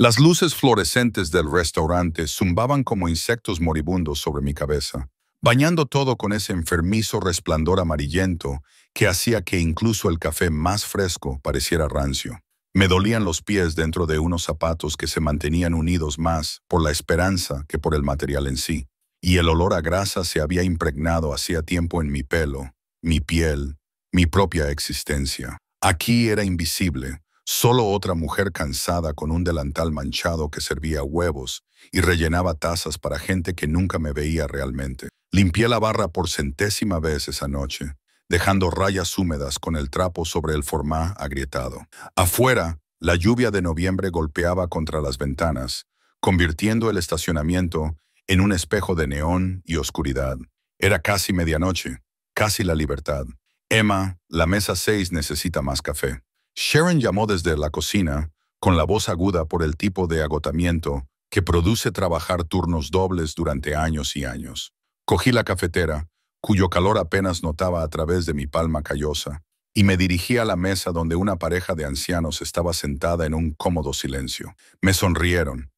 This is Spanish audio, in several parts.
Las luces fluorescentes del restaurante zumbaban como insectos moribundos sobre mi cabeza, bañando todo con ese enfermizo resplandor amarillento que hacía que incluso el café más fresco pareciera rancio. Me dolían los pies dentro de unos zapatos que se mantenían unidos más por la esperanza que por el material en sí, y el olor a grasa se había impregnado hacía tiempo en mi pelo, mi piel, mi propia existencia. Aquí era invisible, solo otra mujer cansada con un delantal manchado que servía huevos y rellenaba tazas para gente que nunca me veía realmente. Limpié la barra por centésima vez esa noche, dejando rayas húmedas con el trapo sobre el formá agrietado. Afuera, la lluvia de noviembre golpeaba contra las ventanas, convirtiendo el estacionamiento en un espejo de neón y oscuridad. Era casi medianoche, casi la libertad. Emma, la mesa 6 necesita más café. Sharon llamó desde la cocina, con la voz aguda por el tipo de agotamiento que produce trabajar turnos dobles durante años y años. Cogí la cafetera, cuyo calor apenas notaba a través de mi palma callosa, y me dirigí a la mesa donde una pareja de ancianos estaba sentada en un cómodo silencio. Me sonrieron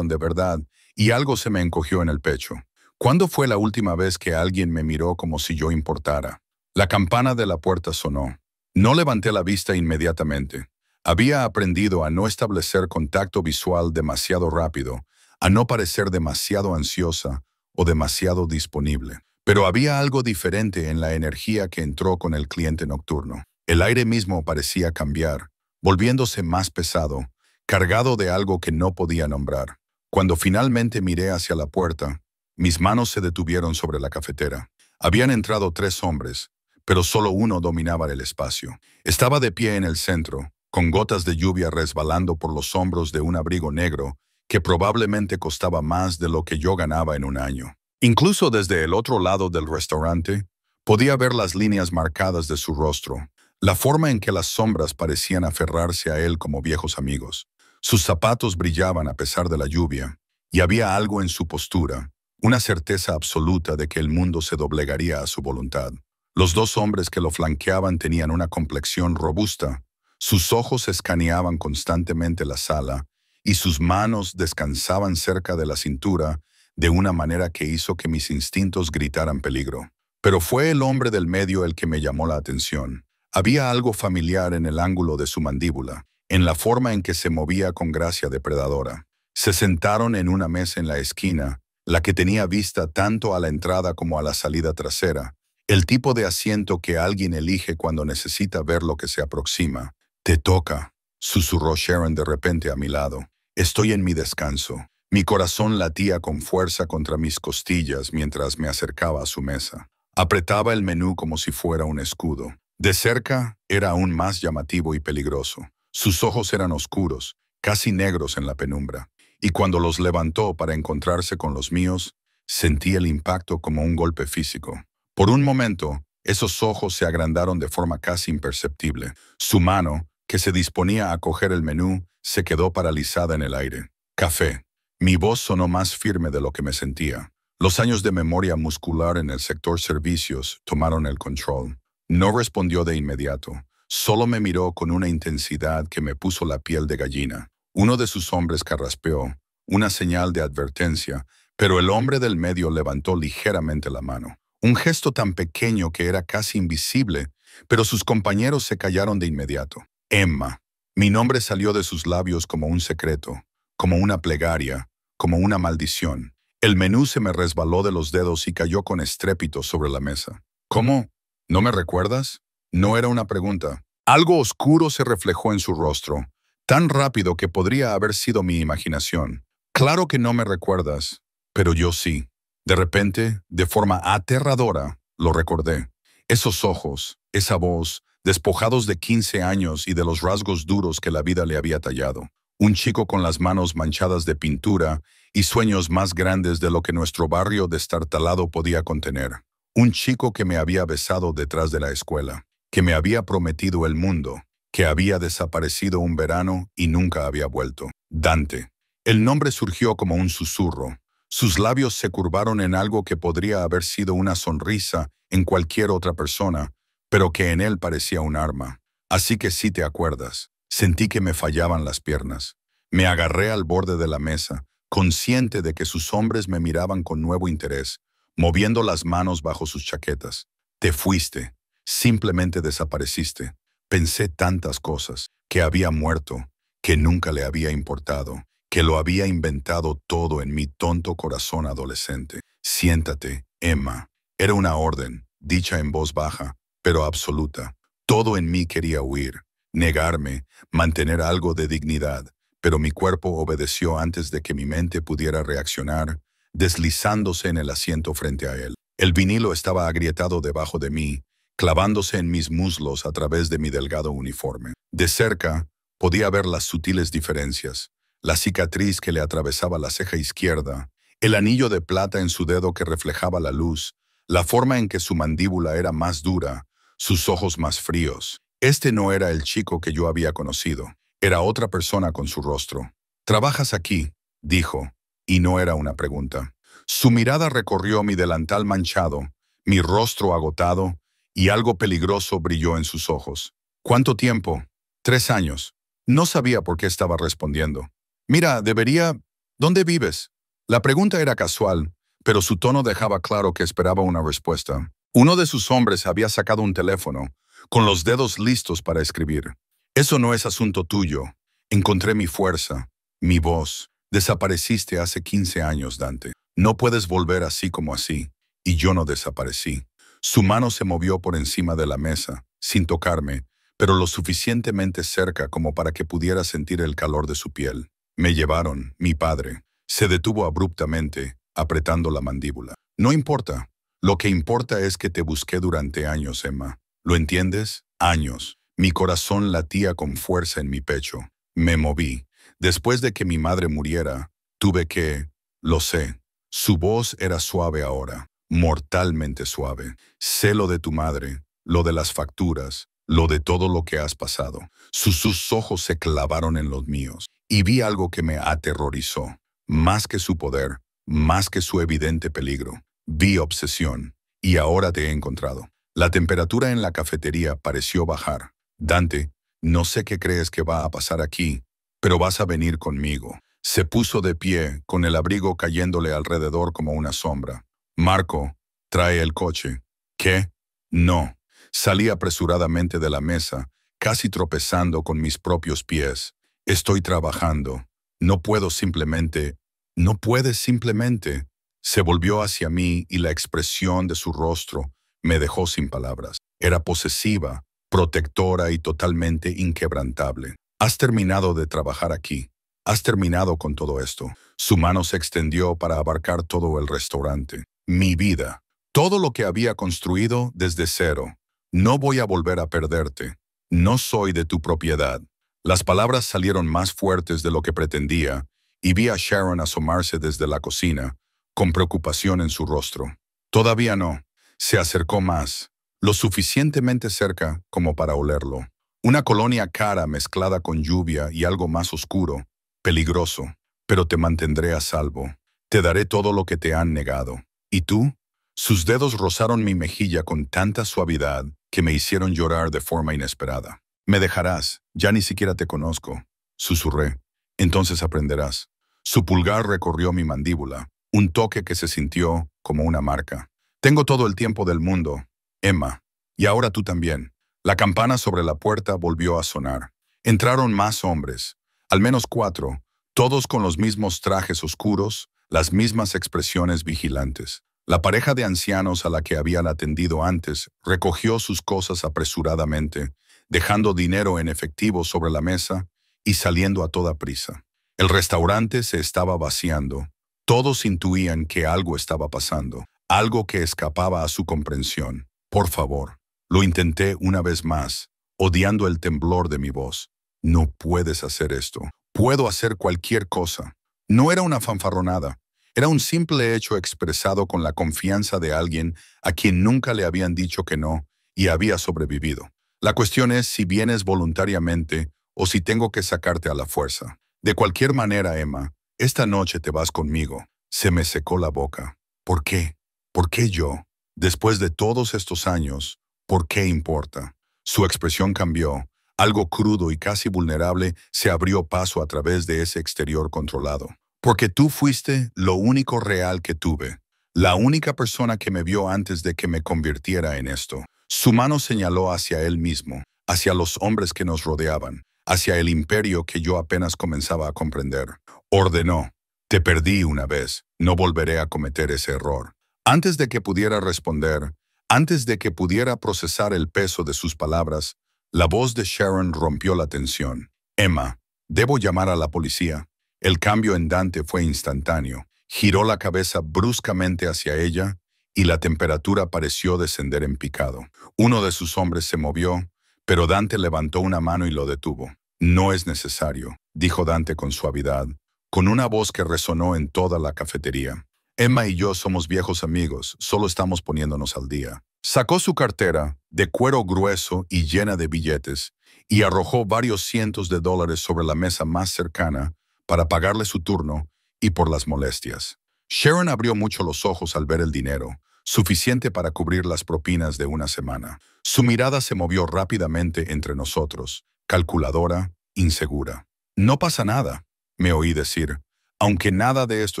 de verdad, y algo se me encogió en el pecho. ¿Cuándo fue la última vez que alguien me miró como si yo importara? La campana de la puerta sonó. No levanté la vista inmediatamente. Había aprendido a no establecer contacto visual demasiado rápido, a no parecer demasiado ansiosa o demasiado disponible. Pero había algo diferente en la energía que entró con el cliente nocturno. El aire mismo parecía cambiar, volviéndose más pesado, cargado de algo que no podía nombrar. Cuando finalmente miré hacia la puerta, mis manos se detuvieron sobre la cafetera. Habían entrado 3 hombres, pero solo uno dominaba el espacio. Estaba de pie en el centro, con gotas de lluvia resbalando por los hombros de un abrigo negro que probablemente costaba más de lo que yo ganaba en un año. Incluso desde el otro lado del restaurante, podía ver las líneas marcadas de su rostro, la forma en que las sombras parecían aferrarse a él como viejos amigos. Sus zapatos brillaban a pesar de la lluvia, y había algo en su postura, una certeza absoluta de que el mundo se doblegaría a su voluntad. Los 2 hombres que lo flanqueaban tenían una complexión robusta, sus ojos escaneaban constantemente la sala y sus manos descansaban cerca de la cintura de una manera que hizo que mis instintos gritaran peligro. Pero fue el hombre del medio el que me llamó la atención. Había algo familiar en el ángulo de su mandíbula, en la forma en que se movía con gracia depredadora. Se sentaron en una mesa en la esquina, la que tenía vista tanto a la entrada como a la salida trasera, el tipo de asiento que alguien elige cuando necesita ver lo que se aproxima. «Te toca», susurró Sharon de repente a mi lado. «Estoy en mi descanso». Mi corazón latía con fuerza contra mis costillas mientras me acercaba a su mesa. Apretaba el menú como si fuera un escudo. De cerca era aún más llamativo y peligroso. Sus ojos eran oscuros, casi negros en la penumbra, y cuando los levantó para encontrarse con los míos, sentí el impacto como un golpe físico. Por un momento, esos ojos se agrandaron de forma casi imperceptible. Su mano, que se disponía a coger el menú, se quedó paralizada en el aire. «Café». Mi voz sonó más firme de lo que me sentía. Los años de memoria muscular en el sector servicios tomaron el control. No respondió de inmediato. Solo me miró con una intensidad que me puso la piel de gallina. Uno de sus hombres carraspeó, una señal de advertencia, pero el hombre del medio levantó ligeramente la mano. Un gesto tan pequeño que era casi invisible, pero sus compañeros se callaron de inmediato. «Emma». Mi nombre salió de sus labios como un secreto, como una plegaria, como una maldición. El menú se me resbaló de los dedos y cayó con estrépito sobre la mesa. «¿Cómo? ¿No me recuerdas?» No era una pregunta. Algo oscuro se reflejó en su rostro, tan rápido que podría haber sido mi imaginación. «Claro que no me recuerdas, pero yo sí». De repente, de forma aterradora, lo recordé. Esos ojos, esa voz, despojados de 15 años y de los rasgos duros que la vida le había tallado. Un chico con las manos manchadas de pintura y sueños más grandes de lo que nuestro barrio destartalado podía contener. Un chico que me había besado detrás de la escuela, que me había prometido el mundo, que había desaparecido un verano y nunca había vuelto. Dante. El nombre surgió como un susurro. Sus labios se curvaron en algo que podría haber sido una sonrisa en cualquier otra persona, pero que en él parecía un arma. Así que sí te acuerdas. Sentí que me fallaban las piernas. Me agarré al borde de la mesa, consciente de que sus hombres me miraban con nuevo interés, moviendo las manos bajo sus chaquetas. Te fuiste. Simplemente desapareciste. Pensé tantas cosas, que había muerto, que nunca le había importado, que lo había inventado todo en mi tonto corazón adolescente. Siéntate, Emma. Era una orden, dicha en voz baja, pero absoluta. Todo en mí quería huir, negarme, mantener algo de dignidad, pero mi cuerpo obedeció antes de que mi mente pudiera reaccionar, deslizándose en el asiento frente a él. El vinilo estaba agrietado debajo de mí, clavándose en mis muslos a través de mi delgado uniforme. De cerca, podía ver las sutiles diferencias, la cicatriz que le atravesaba la ceja izquierda, el anillo de plata en su dedo que reflejaba la luz, la forma en que su mandíbula era más dura, sus ojos más fríos. Este no era el chico que yo había conocido. Era otra persona con su rostro. «¿Trabajas aquí?», dijo, y no era una pregunta. Su mirada recorrió mi delantal manchado, mi rostro agotado, y algo peligroso brilló en sus ojos. «¿Cuánto tiempo?». «3 años». No sabía por qué estaba respondiendo. «Mira, debería... ¿Dónde vives?». La pregunta era casual, pero su tono dejaba claro que esperaba una respuesta. Uno de sus hombres había sacado un teléfono, con los dedos listos para escribir. «Eso no es asunto tuyo. Encontré mi fuerza, mi voz. Desapareciste hace 15 años, Dante. No puedes volver así como así». Y yo no desaparecí. Su mano se movió por encima de la mesa, sin tocarme, pero lo suficientemente cerca como para que pudiera sentir el calor de su piel. Me llevaron, mi padre. Se detuvo abruptamente, apretando la mandíbula. «No importa. Lo que importa es que te busqué durante años, Emma. ¿Lo entiendes? Años». Mi corazón latía con fuerza en mi pecho. Me moví. Después de que mi madre muriera, tuve que... Lo sé. Su voz era suave ahora, mortalmente suave. Sé lo de tu madre, lo de las facturas, lo de todo lo que has pasado. Sus ojos se clavaron en los míos, y vi algo que me aterrorizó. Más que su poder, más que su evidente peligro. Vi obsesión, y ahora te he encontrado. La temperatura en la cafetería pareció bajar. «Dante, no sé qué crees que va a pasar aquí, pero vas a venir conmigo». Se puso de pie, con el abrigo cayéndole alrededor como una sombra. «Marco, trae el coche». «¿Qué?». «No». Salí apresuradamente de la mesa, casi tropezando con mis propios pies. «Estoy trabajando. No puedo simplemente... No puedes simplemente». Se volvió hacia mí y la expresión de su rostro me dejó sin palabras. Era posesiva, protectora y totalmente inquebrantable. «Has terminado de trabajar aquí. Has terminado con todo esto». Su mano se extendió para abarcar todo el restaurante. Mi vida. Todo lo que había construido desde cero. «No voy a volver a perderte. No soy de tu propiedad». Las palabras salieron más fuertes de lo que pretendía, y vi a Sharon asomarse desde la cocina, con preocupación en su rostro. «Todavía no». Se acercó más, lo suficientemente cerca como para olerlo. Una colonia cara mezclada con lluvia y algo más oscuro, peligroso, pero te mantendré a salvo. Te daré todo lo que te han negado. ¿Y tú? Sus dedos rozaron mi mejilla con tanta suavidad que me hicieron llorar de forma inesperada. «Me dejarás, ya ni siquiera te conozco», susurré. «Entonces aprenderás». Su pulgar recorrió mi mandíbula, un toque que se sintió como una marca. «Tengo todo el tiempo del mundo, Emma, y ahora tú también». La campana sobre la puerta volvió a sonar. Entraron más hombres, al menos 4, todos con los mismos trajes oscuros, las mismas expresiones vigilantes. La pareja de ancianos a la que habían atendido antes recogió sus cosas apresuradamente, dejando dinero en efectivo sobre la mesa y saliendo a toda prisa. El restaurante se estaba vaciando. Todos intuían que algo estaba pasando, algo que escapaba a su comprensión. «Por favor». Lo intenté una vez más, odiando el temblor de mi voz. «No puedes hacer esto. Puedo hacer cualquier cosa». No era una fanfarronada. Era un simple hecho expresado con la confianza de alguien a quien nunca le habían dicho que no y había sobrevivido. La cuestión es si vienes voluntariamente o si tengo que sacarte a la fuerza. De cualquier manera, Emma, esta noche te vas conmigo. Se me secó la boca. ¿Por qué? ¿Por qué yo? Después de todos estos años, ¿por qué importa? Su expresión cambió. Algo crudo y casi vulnerable se abrió paso a través de ese exterior controlado. Porque tú fuiste lo único real que tuve. La única persona que me vio antes de que me convirtiera en esto. Su mano señaló hacia él mismo, hacia los hombres que nos rodeaban, hacia el imperio que yo apenas comenzaba a comprender. Ordenó: te perdí una vez, no volveré a cometer ese error. Antes de que pudiera responder, antes de que pudiera procesar el peso de sus palabras, la voz de Sharon rompió la tensión. Emma, ¿debo llamar a la policía? El cambio en Dante fue instantáneo. Giró la cabeza bruscamente hacia ella y la temperatura pareció descender en picado. Uno de sus hombres se movió, pero Dante levantó una mano y lo detuvo. No es necesario, dijo Dante con suavidad, con una voz que resonó en toda la cafetería. Emma y yo somos viejos amigos, solo estamos poniéndonos al día. Sacó su cartera, de cuero grueso y llena de billetes, y arrojó varios cientos de dólares sobre la mesa más cercana para pagarle su turno y por las molestias. Sharon abrió mucho los ojos al ver el dinero, suficiente para cubrir las propinas de una semana. Su mirada se movió rápidamente entre nosotros, calculadora, insegura. No pasa nada, me oí decir, aunque nada de esto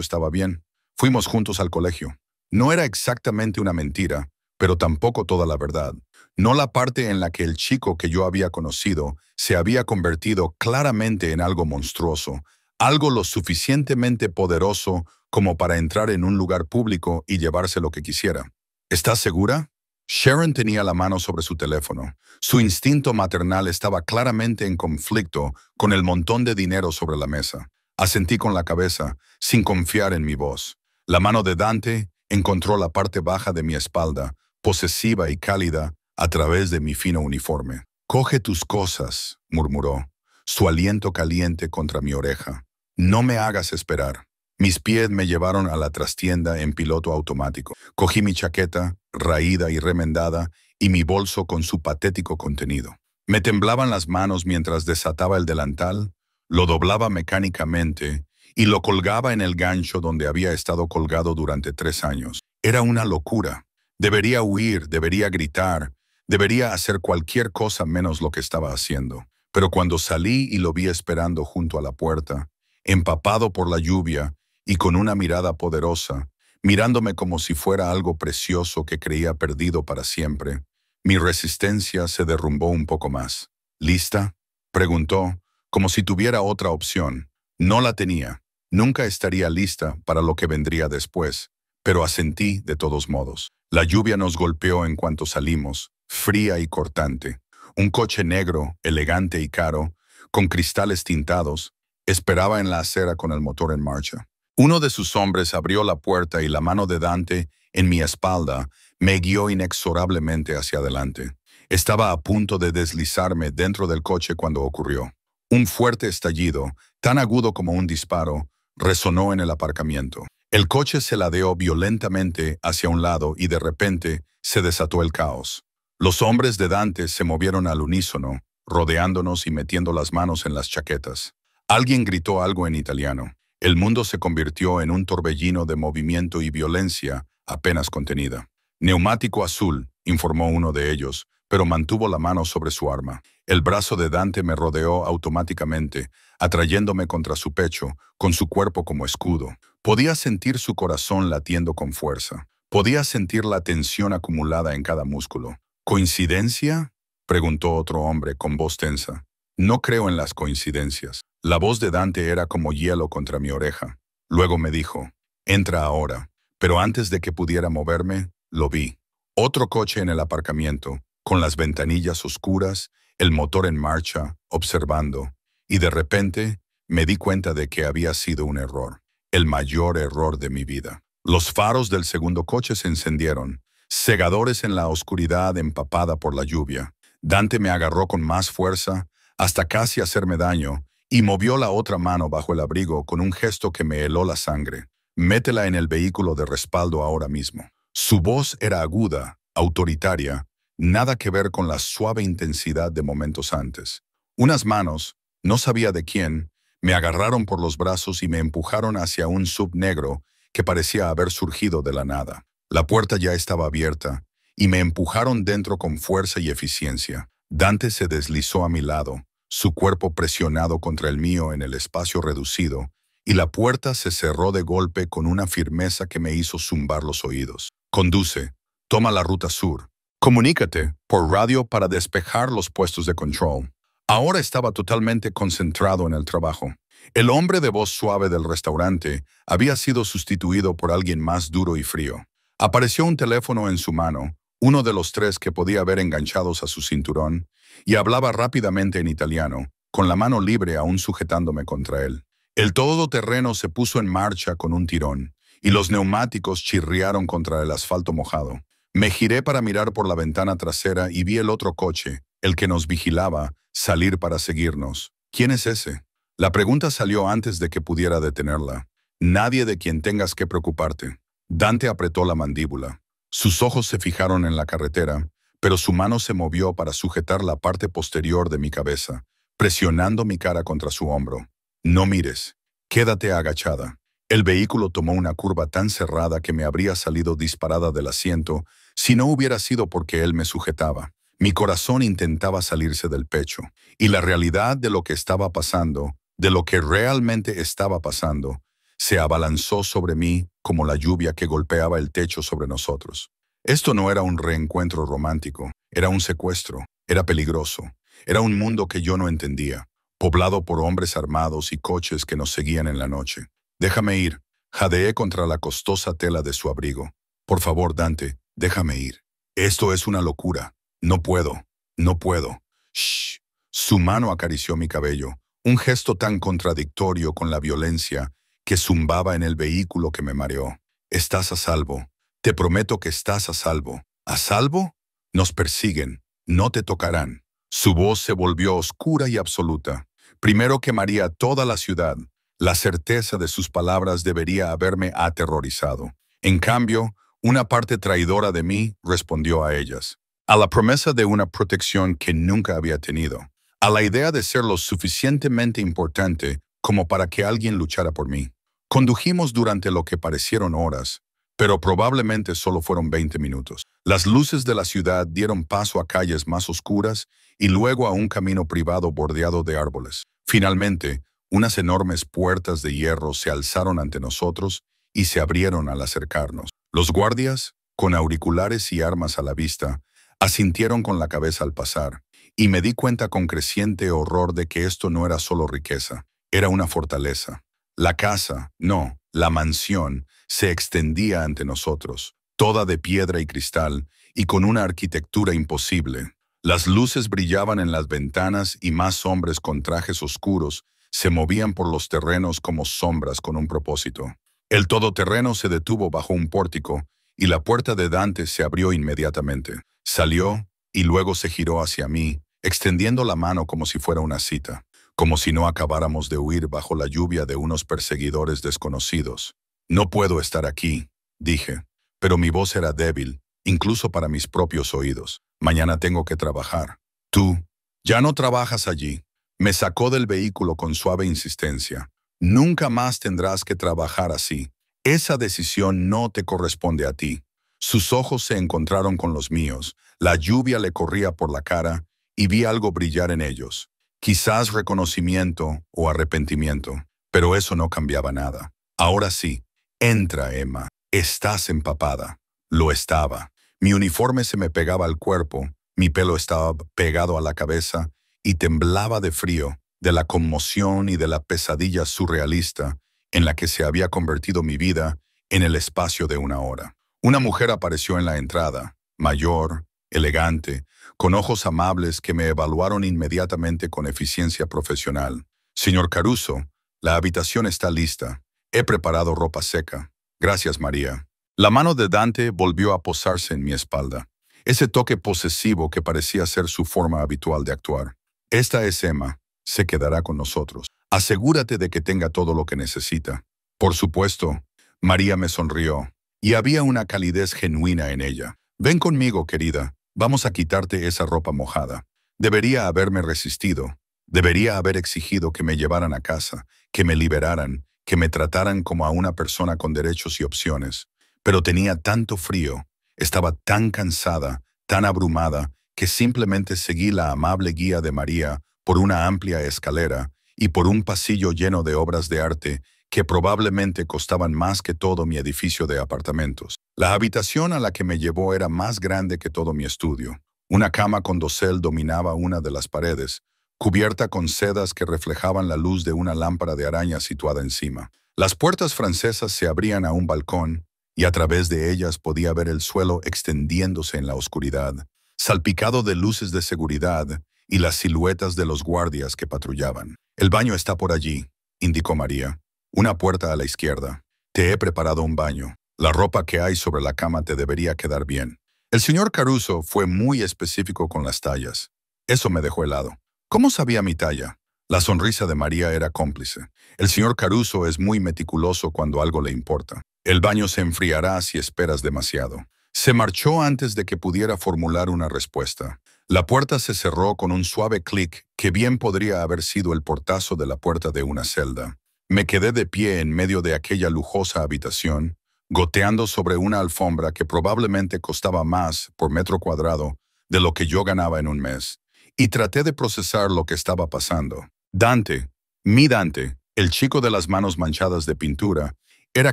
estaba bien. Fuimos juntos al colegio. No era exactamente una mentira, pero tampoco toda la verdad. No la parte en la que el chico que yo había conocido se había convertido claramente en algo monstruoso, algo lo suficientemente poderoso como para entrar en un lugar público y llevarse lo que quisiera. ¿Estás segura? Sharon tenía la mano sobre su teléfono. Su instinto maternal estaba claramente en conflicto con el montón de dinero sobre la mesa. Asentí con la cabeza, sin confiar en mi voz. La mano de Dante encontró la parte baja de mi espalda, posesiva y cálida, a través de mi fino uniforme. «Coge tus cosas», murmuró, su aliento caliente contra mi oreja. «No me hagas esperar». Mis pies me llevaron a la trastienda en piloto automático. Cogí mi chaqueta, raída y remendada, y mi bolso con su patético contenido. Me temblaban las manos mientras desataba el delantal, lo doblaba mecánicamente y lo colgaba en el gancho donde había estado colgado durante 3 años. Era una locura. Debería huir, debería gritar, debería hacer cualquier cosa menos lo que estaba haciendo. Pero cuando salí y lo vi esperando junto a la puerta, empapado por la lluvia y con una mirada poderosa, mirándome como si fuera algo precioso que creía perdido para siempre, mi resistencia se derrumbó un poco más. ¿Lista?, preguntó, como si tuviera otra opción. No la tenía. Nunca estaría lista para lo que vendría después, pero asentí de todos modos. La lluvia nos golpeó en cuanto salimos, fría y cortante. Un coche negro, elegante y caro, con cristales tintados, esperaba en la acera con el motor en marcha. Uno de sus hombres abrió la puerta y la mano de Dante, en mi espalda, me guió inexorablemente hacia adelante. Estaba a punto de deslizarme dentro del coche cuando ocurrió. Un fuerte estallido, tan agudo como un disparo, resonó en el aparcamiento. El coche se ladeó violentamente hacia un lado y de repente se desató el caos. Los hombres de Dante se movieron al unísono, rodeándonos y metiendo las manos en las chaquetas. Alguien gritó algo en italiano. El mundo se convirtió en un torbellino de movimiento y violencia apenas contenida. «Neumático azul», informó uno de ellos, pero mantuvo la mano sobre su arma. El brazo de Dante me rodeó automáticamente, atrayéndome contra su pecho, con su cuerpo como escudo. Podía sentir su corazón latiendo con fuerza. Podía sentir la tensión acumulada en cada músculo. «¿Coincidencia?», preguntó otro hombre con voz tensa. «No creo en las coincidencias». La voz de Dante era como hielo contra mi oreja. Luego me dijo: «Entra ahora». Pero antes de que pudiera moverme, lo vi. Otro coche en el aparcamiento, con las ventanillas oscuras, el motor en marcha, observando. Y de repente me di cuenta de que había sido un error. El mayor error de mi vida. Los faros del segundo coche se encendieron, cegadores en la oscuridad empapada por la lluvia. Dante me agarró con más fuerza, hasta casi hacerme daño, y movió la otra mano bajo el abrigo con un gesto que me heló la sangre. «Métela en el vehículo de respaldo ahora mismo». Su voz era aguda, autoritaria, nada que ver con la suave intensidad de momentos antes. Unas manos, no sabía de quién, me agarraron por los brazos y me empujaron hacia un sub negro que parecía haber surgido de la nada. La puerta ya estaba abierta y me empujaron dentro con fuerza y eficiencia. Dante se deslizó a mi lado, su cuerpo presionado contra el mío en el espacio reducido, y la puerta se cerró de golpe con una firmeza que me hizo zumbar los oídos. Conduce, toma la ruta sur. Comunícate por radio para despejar los puestos de control. Ahora estaba totalmente concentrado en el trabajo. El hombre de voz suave del restaurante había sido sustituido por alguien más duro y frío. Apareció un teléfono en su mano, uno de los tres que podía ver enganchados a su cinturón, y hablaba rápidamente en italiano, con la mano libre aún sujetándome contra él. El todoterreno se puso en marcha con un tirón, y los neumáticos chirriaron contra el asfalto mojado. Me giré para mirar por la ventana trasera y vi el otro coche, el que nos vigilaba, salir para seguirnos. ¿Quién es ese? La pregunta salió antes de que pudiera detenerla. Nadie de quien tengas que preocuparte. Dante apretó la mandíbula. Sus ojos se fijaron en la carretera, pero su mano se movió para sujetar la parte posterior de mi cabeza, presionando mi cara contra su hombro. No mires. Quédate agachada. El vehículo tomó una curva tan cerrada que me habría salido disparada del asiento si no hubiera sido porque él me sujetaba. Mi corazón intentaba salirse del pecho, y la realidad de lo que estaba pasando, de lo que realmente estaba pasando, se abalanzó sobre mí como la lluvia que golpeaba el techo sobre nosotros. Esto no era un reencuentro romántico, era un secuestro, era peligroso, era un mundo que yo no entendía, poblado por hombres armados y coches que nos seguían en la noche. Déjame ir, jadeé contra la costosa tela de su abrigo. Por favor, Dante, déjame ir. Esto es una locura. No puedo, no puedo. Shh. Su mano acarició mi cabello, un gesto tan contradictorio con la violencia que zumbaba en el vehículo que me mareó. Estás a salvo. Te prometo que estás a salvo. ¿A salvo? Nos persiguen. No te tocarán. Su voz se volvió oscura y absoluta. Primero quemaría toda la ciudad. La certeza de sus palabras debería haberme aterrorizado. En cambio, una parte traidora de mí respondió a ellas. A la promesa de una protección que nunca había tenido. A la idea de ser lo suficientemente importante como para que alguien luchara por mí. Condujimos durante lo que parecieron horas, pero probablemente solo fueron 20 minutos. Las luces de la ciudad dieron paso a calles más oscuras y luego a un camino privado bordeado de árboles. Finalmente, unas enormes puertas de hierro se alzaron ante nosotros y se abrieron al acercarnos. Los guardias, con auriculares y armas a la vista, asintieron con la cabeza al pasar, y me di cuenta con creciente horror de que esto no era solo riqueza, era una fortaleza. La casa, no, la mansión, se extendía ante nosotros, toda de piedra y cristal, y con una arquitectura imposible. Las luces brillaban en las ventanas y más hombres con trajes oscuros se movían por los terrenos como sombras con un propósito. El todoterreno se detuvo bajo un pórtico, y la puerta de Dante se abrió inmediatamente. Salió y luego se giró hacia mí, extendiendo la mano como si fuera una cita, como si no acabáramos de huir bajo la lluvia de unos perseguidores desconocidos. No puedo estar aquí, dije, pero mi voz era débil, incluso para mis propios oídos. Mañana tengo que trabajar. Tú, ya no trabajas allí. Me sacó del vehículo con suave insistencia. Nunca más tendrás que trabajar así. Esa decisión no te corresponde a ti. Sus ojos se encontraron con los míos, la lluvia le corría por la cara y vi algo brillar en ellos. Quizás reconocimiento o arrepentimiento, pero eso no cambiaba nada. Ahora sí, entra, Emma. Estás empapada. Lo estaba. Mi uniforme se me pegaba al cuerpo, mi pelo estaba pegado a la cabeza y temblaba de frío, de la conmoción y de la pesadilla surrealista en la que se había convertido mi vida en el espacio de una hora. Una mujer apareció en la entrada, mayor, elegante, con ojos amables que me evaluaron inmediatamente con eficiencia profesional. Señor Caruso, la habitación está lista. He preparado ropa seca. Gracias, María. La mano de Dante volvió a posarse en mi espalda. Ese toque posesivo que parecía ser su forma habitual de actuar. Esta es Emma. Se quedará con nosotros. Asegúrate de que tenga todo lo que necesita. Por supuesto. María me sonrió, y había una calidez genuina en ella. Ven conmigo, querida. Vamos a quitarte esa ropa mojada. Debería haberme resistido. Debería haber exigido que me llevaran a casa, que me liberaran, que me trataran como a una persona con derechos y opciones. Pero tenía tanto frío, estaba tan cansada, tan abrumada, que simplemente seguí la amable guía de María por una amplia escalera y por un pasillo lleno de obras de arte que probablemente costaban más que todo mi edificio de apartamentos. La habitación a la que me llevó era más grande que todo mi estudio. Una cama con dosel dominaba una de las paredes, cubierta con sedas que reflejaban la luz de una lámpara de araña situada encima. Las puertas francesas se abrían a un balcón, y a través de ellas podía ver el suelo extendiéndose en la oscuridad, salpicado de luces de seguridad y las siluetas de los guardias que patrullaban. «El baño está por allí», indicó María. «Una puerta a la izquierda. Te he preparado un baño. La ropa que hay sobre la cama te debería quedar bien». El señor Caruso fue muy específico con las tallas. Eso me dejó helado. ¿Cómo sabía mi talla? La sonrisa de María era cómplice. El señor Caruso es muy meticuloso cuando algo le importa. «El baño se enfriará si esperas demasiado». Se marchó antes de que pudiera formular una respuesta. La puerta se cerró con un suave clic que bien podría haber sido el portazo de la puerta de una celda. Me quedé de pie en medio de aquella lujosa habitación, goteando sobre una alfombra que probablemente costaba más por metro cuadrado de lo que yo ganaba en un mes, y traté de procesar lo que estaba pasando. Dante, mi Dante, el chico de las manos manchadas de pintura, era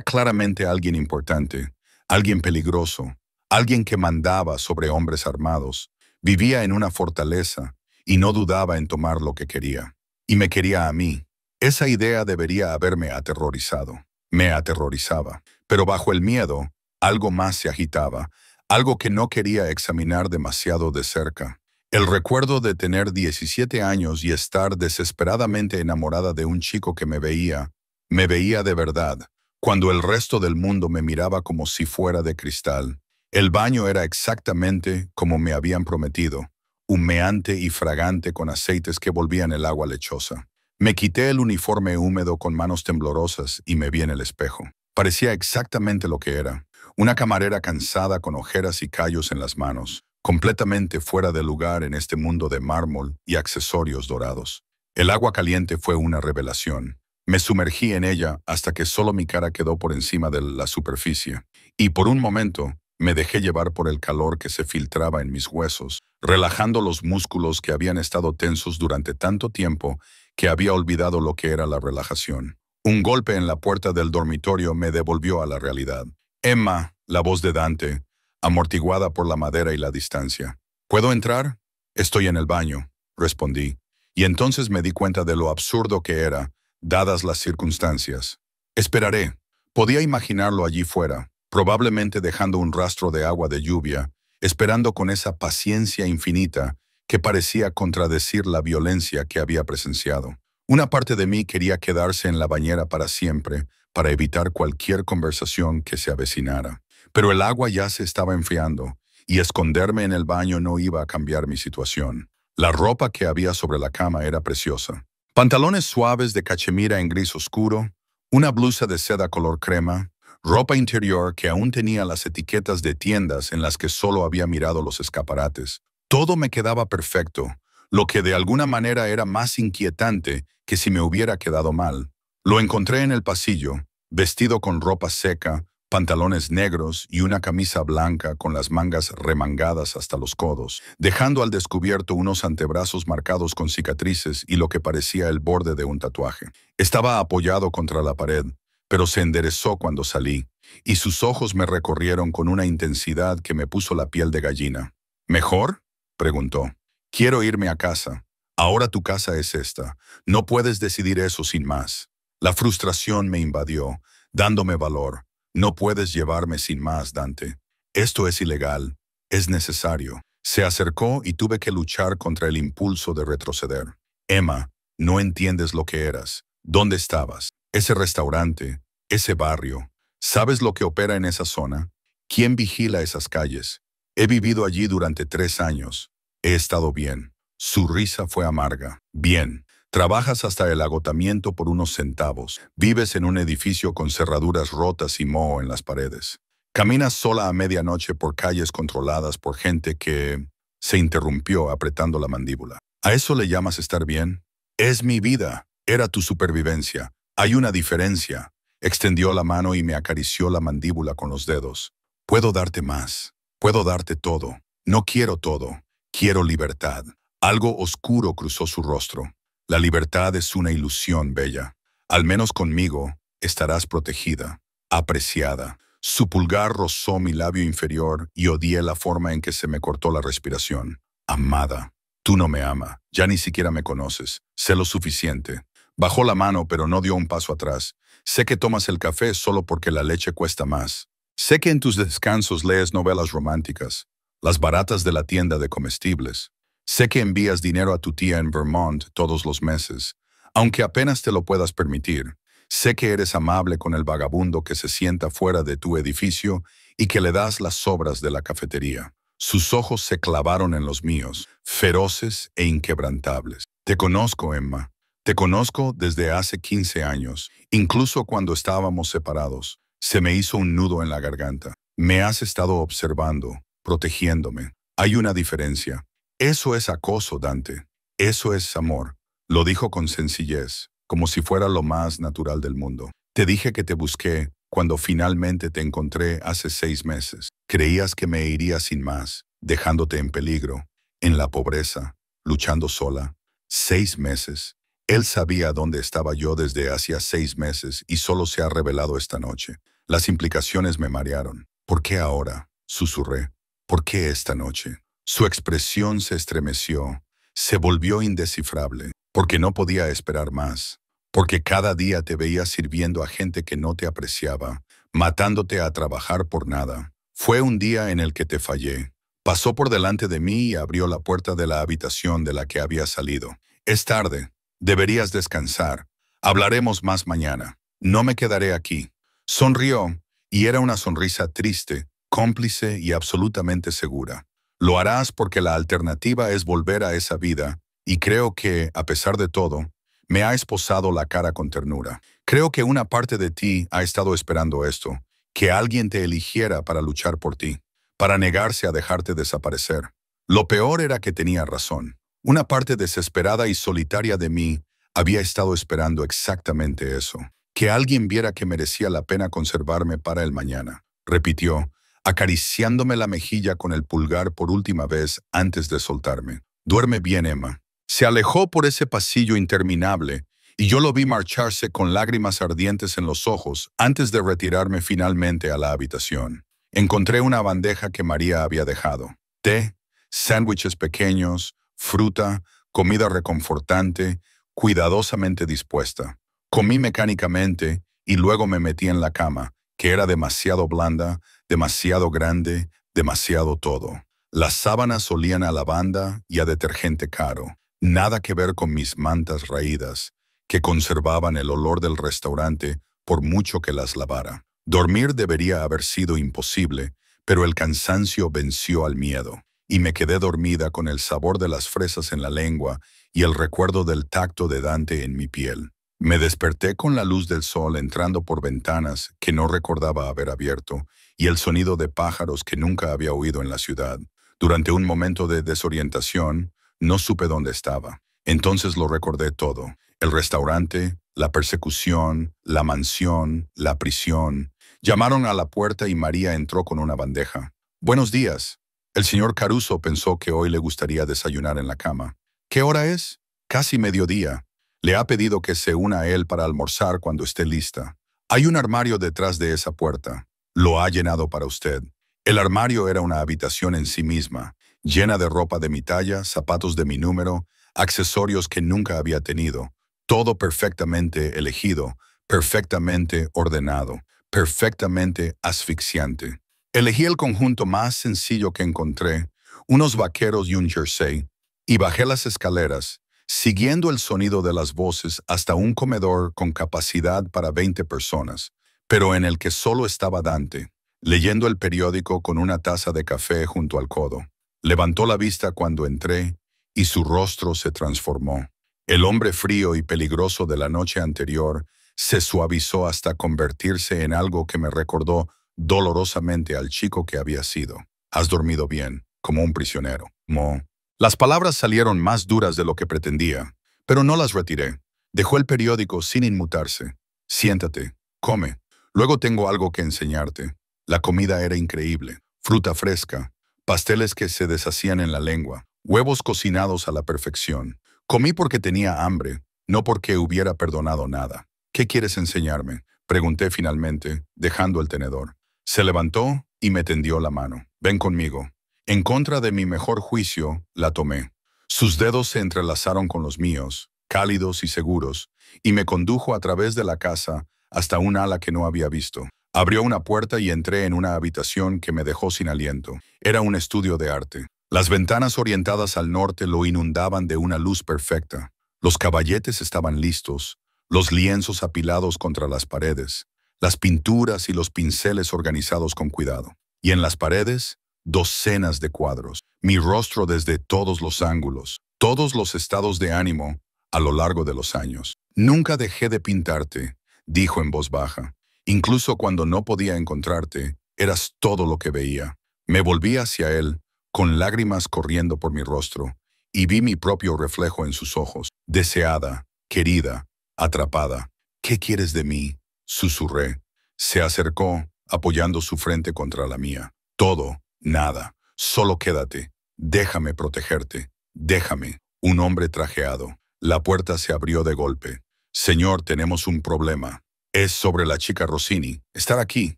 claramente alguien importante, alguien peligroso, alguien que mandaba sobre hombres armados, vivía en una fortaleza y no dudaba en tomar lo que quería. Y me quería a mí. Esa idea debería haberme aterrorizado. Me aterrorizaba. Pero bajo el miedo, algo más se agitaba, algo que no quería examinar demasiado de cerca. El recuerdo de tener 17 años y estar desesperadamente enamorada de un chico que me veía de verdad, cuando el resto del mundo me miraba como si fuera de cristal. El baño era exactamente como me habían prometido, humeante y fragante con aceites que volvían el agua lechosa. Me quité el uniforme húmedo con manos temblorosas y me vi en el espejo. Parecía exactamente lo que era, una camarera cansada con ojeras y callos en las manos, completamente fuera de lugar en este mundo de mármol y accesorios dorados. El agua caliente fue una revelación. Me sumergí en ella hasta que solo mi cara quedó por encima de la superficie, y por un momento me dejé llevar por el calor que se filtraba en mis huesos, relajando los músculos que habían estado tensos durante tanto tiempo que había olvidado lo que era la relajación. Un golpe en la puerta del dormitorio me devolvió a la realidad. «Emma», la voz de Dante, amortiguada por la madera y la distancia. «¿Puedo entrar?» «Estoy en el baño», respondí, y entonces me di cuenta de lo absurdo que era, dadas las circunstancias. «Esperaré». Podía imaginarlo allí fuera, probablemente dejando un rastro de agua de lluvia, esperando con esa paciencia infinita que parecía contradecir la violencia que había presenciado. Una parte de mí quería quedarse en la bañera para siempre, para evitar cualquier conversación que se avecinara. Pero el agua ya se estaba enfriando, y esconderme en el baño no iba a cambiar mi situación. La ropa que había sobre la cama era preciosa. Pantalones suaves de cachemira en gris oscuro, una blusa de seda color crema, ropa interior que aún tenía las etiquetas de tiendas en las que solo había mirado los escaparates. Todo me quedaba perfecto, lo que de alguna manera era más inquietante que si me hubiera quedado mal. Lo encontré en el pasillo, vestido con ropa seca, pantalones negros y una camisa blanca con las mangas remangadas hasta los codos, dejando al descubierto unos antebrazos marcados con cicatrices y lo que parecía el borde de un tatuaje. Estaba apoyado contra la pared, pero se enderezó cuando salí, y sus ojos me recorrieron con una intensidad que me puso la piel de gallina. «¿Mejor?», preguntó. «Quiero irme a casa. Ahora tu casa es esta. No puedes decidir eso sin más». La frustración me invadió, dándome valor. «No puedes llevarme sin más, Dante. Esto es ilegal. Es necesario». Se acercó y tuve que luchar contra el impulso de retroceder. «Emma, no entiendes lo que eras. ¿Dónde estabas? Ese restaurante, ese barrio. ¿Sabes lo que opera en esa zona? ¿Quién vigila esas calles? He vivido allí durante 3 años. He estado bien». Su risa fue amarga. «Bien. Trabajas hasta el agotamiento por unos centavos. Vives en un edificio con cerraduras rotas y moho en las paredes. Caminas sola a medianoche por calles controladas por gente que...». Se interrumpió apretando la mandíbula. «¿A eso le llamas estar bien? Es mi vida. Era tu supervivencia. Hay una diferencia». Extendió la mano y me acarició la mandíbula con los dedos. «Puedo darte más. Puedo darte todo. No quiero todo. Quiero libertad. Algo oscuro cruzó su rostro. La libertad es una ilusión, Bella. Al menos conmigo estarás protegida, apreciada. Su pulgar rozó mi labio inferior y odié la forma en que se me cortó la respiración. Amada, tú no me amas, ya ni siquiera me conoces. Sé lo suficiente. Bajó la mano, pero no dio un paso atrás. Sé que tomas el café solo porque la leche cuesta más. Sé que en tus descansos lees novelas románticas, las baratas de la tienda de comestibles. Sé que envías dinero a tu tía en Vermont todos los meses, aunque apenas te lo puedas permitir. Sé que eres amable con el vagabundo que se sienta fuera de tu edificio y que le das las sobras de la cafetería. Sus ojos se clavaron en los míos, feroces e inquebrantables. Te conozco, Emma. Te conozco desde hace 15 años, incluso cuando estábamos separados. Se me hizo un nudo en la garganta. Me has estado observando, protegiéndome. Hay una diferencia. Eso es acoso, Dante. Eso es amor. Lo dijo con sencillez, como si fuera lo más natural del mundo. Te dije que te busqué cuando finalmente te encontré hace 6 meses. Creías que me iría sin más, dejándote en peligro, en la pobreza, luchando sola. 6 meses. Él sabía dónde estaba yo desde hacía 6 meses y solo se ha revelado esta noche. Las implicaciones me marearon. ¿Por qué ahora? Susurré. ¿Por qué esta noche? Su expresión se estremeció, se volvió indescifrable, porque no podía esperar más, porque cada día te veía sirviendo a gente que no te apreciaba, matándote a trabajar por nada. Fue un día en el que te fallé. Pasó por delante de mí y abrió la puerta de la habitación de la que había salido. Es tarde. Deberías descansar. Hablaremos más mañana. No me quedaré aquí. Sonrió, y era una sonrisa triste, cómplice y absolutamente segura. Lo harás porque la alternativa es volver a esa vida, y creo que, a pesar de todo, me ha esposado la cara con ternura. Creo que una parte de ti ha estado esperando esto, que alguien te eligiera para luchar por ti, para negarse a dejarte desaparecer. Lo peor era que tenía razón. Una parte desesperada y solitaria de mí había estado esperando exactamente eso, que alguien viera que merecía la pena conservarme para el mañana, repitió, acariciándome la mejilla con el pulgar por última vez antes de soltarme. Duerme bien, Emma. Se alejó por ese pasillo interminable y yo lo vi marcharse con lágrimas ardientes en los ojos antes de retirarme finalmente a la habitación. Encontré una bandeja que María había dejado. Té, sándwiches pequeños, fruta, comida reconfortante, cuidadosamente dispuesta. Comí mecánicamente y luego me metí en la cama, que era demasiado blanda, demasiado grande, demasiado todo. Las sábanas olían a lavanda y a detergente caro. Nada que ver con mis mantas raídas, que conservaban el olor del restaurante por mucho que las lavara. Dormir debería haber sido imposible, pero el cansancio venció al miedo, y me quedé dormida con el sabor de las fresas en la lengua y el recuerdo del tacto de Dante en mi piel. Me desperté con la luz del sol entrando por ventanas que no recordaba haber abierto y el sonido de pájaros que nunca había oído en la ciudad. Durante un momento de desorientación, no supe dónde estaba. Entonces lo recordé todo. El restaurante, la persecución, la mansión, la prisión. Llamaron a la puerta y María entró con una bandeja. «Buenos días». El señor Caruso pensó que hoy le gustaría desayunar en la cama. «¿Qué hora es?» «Casi mediodía. Le ha pedido que se una a él para almorzar cuando esté lista. Hay un armario detrás de esa puerta. Lo ha llenado para usted». El armario era una habitación en sí misma, llena de ropa de mi talla, zapatos de mi número, accesorios que nunca había tenido. Todo perfectamente elegido, perfectamente ordenado, perfectamente asfixiante. Elegí el conjunto más sencillo que encontré, unos vaqueros y un jersey, y bajé las escaleras, siguiendo el sonido de las voces hasta un comedor con capacidad para 20 personas, pero en el que solo estaba Dante, leyendo el periódico con una taza de café junto al codo. Levantó la vista cuando entré y su rostro se transformó. El hombre frío y peligroso de la noche anterior se suavizó hasta convertirse en algo que me recordó dolorosamente al chico que había sido. «Has dormido bien, como un prisionero, Mo». Las palabras salieron más duras de lo que pretendía, pero no las retiré. Dejó el periódico sin inmutarse. «Siéntate, come. Luego tengo algo que enseñarte». La comida era increíble. Fruta fresca, pasteles que se deshacían en la lengua, huevos cocinados a la perfección. Comí porque tenía hambre, no porque hubiera perdonado nada. ¿Qué quieres enseñarme?, pregunté finalmente, dejando el tenedor. Se levantó y me tendió la mano. Ven conmigo. En contra de mi mejor juicio, la tomé. Sus dedos se entrelazaron con los míos, cálidos y seguros, y me condujo a través de la casa hasta un ala que no había visto. Abrió una puerta y entré en una habitación que me dejó sin aliento. Era un estudio de arte. Las ventanas orientadas al norte lo inundaban de una luz perfecta. Los caballetes estaban listos, los lienzos apilados contra las paredes, las pinturas y los pinceles organizados con cuidado. Y en las paredes, docenas de cuadros. Mi rostro desde todos los ángulos, todos los estados de ánimo a lo largo de los años. Nunca dejé de pintarte, dijo en voz baja. Incluso cuando no podía encontrarte, eras todo lo que veía. Me volví hacia él, con lágrimas corriendo por mi rostro, y vi mi propio reflejo en sus ojos. Deseada, querida, atrapada. ¿Qué quieres de mí?, susurré. Se acercó, apoyando su frente contra la mía. Todo, nada. Solo quédate. Déjame protegerte. Déjame. Un hombre trajeado. La puerta se abrió de golpe. Señor, tenemos un problema. Es sobre la chica Rossini. Estar aquí.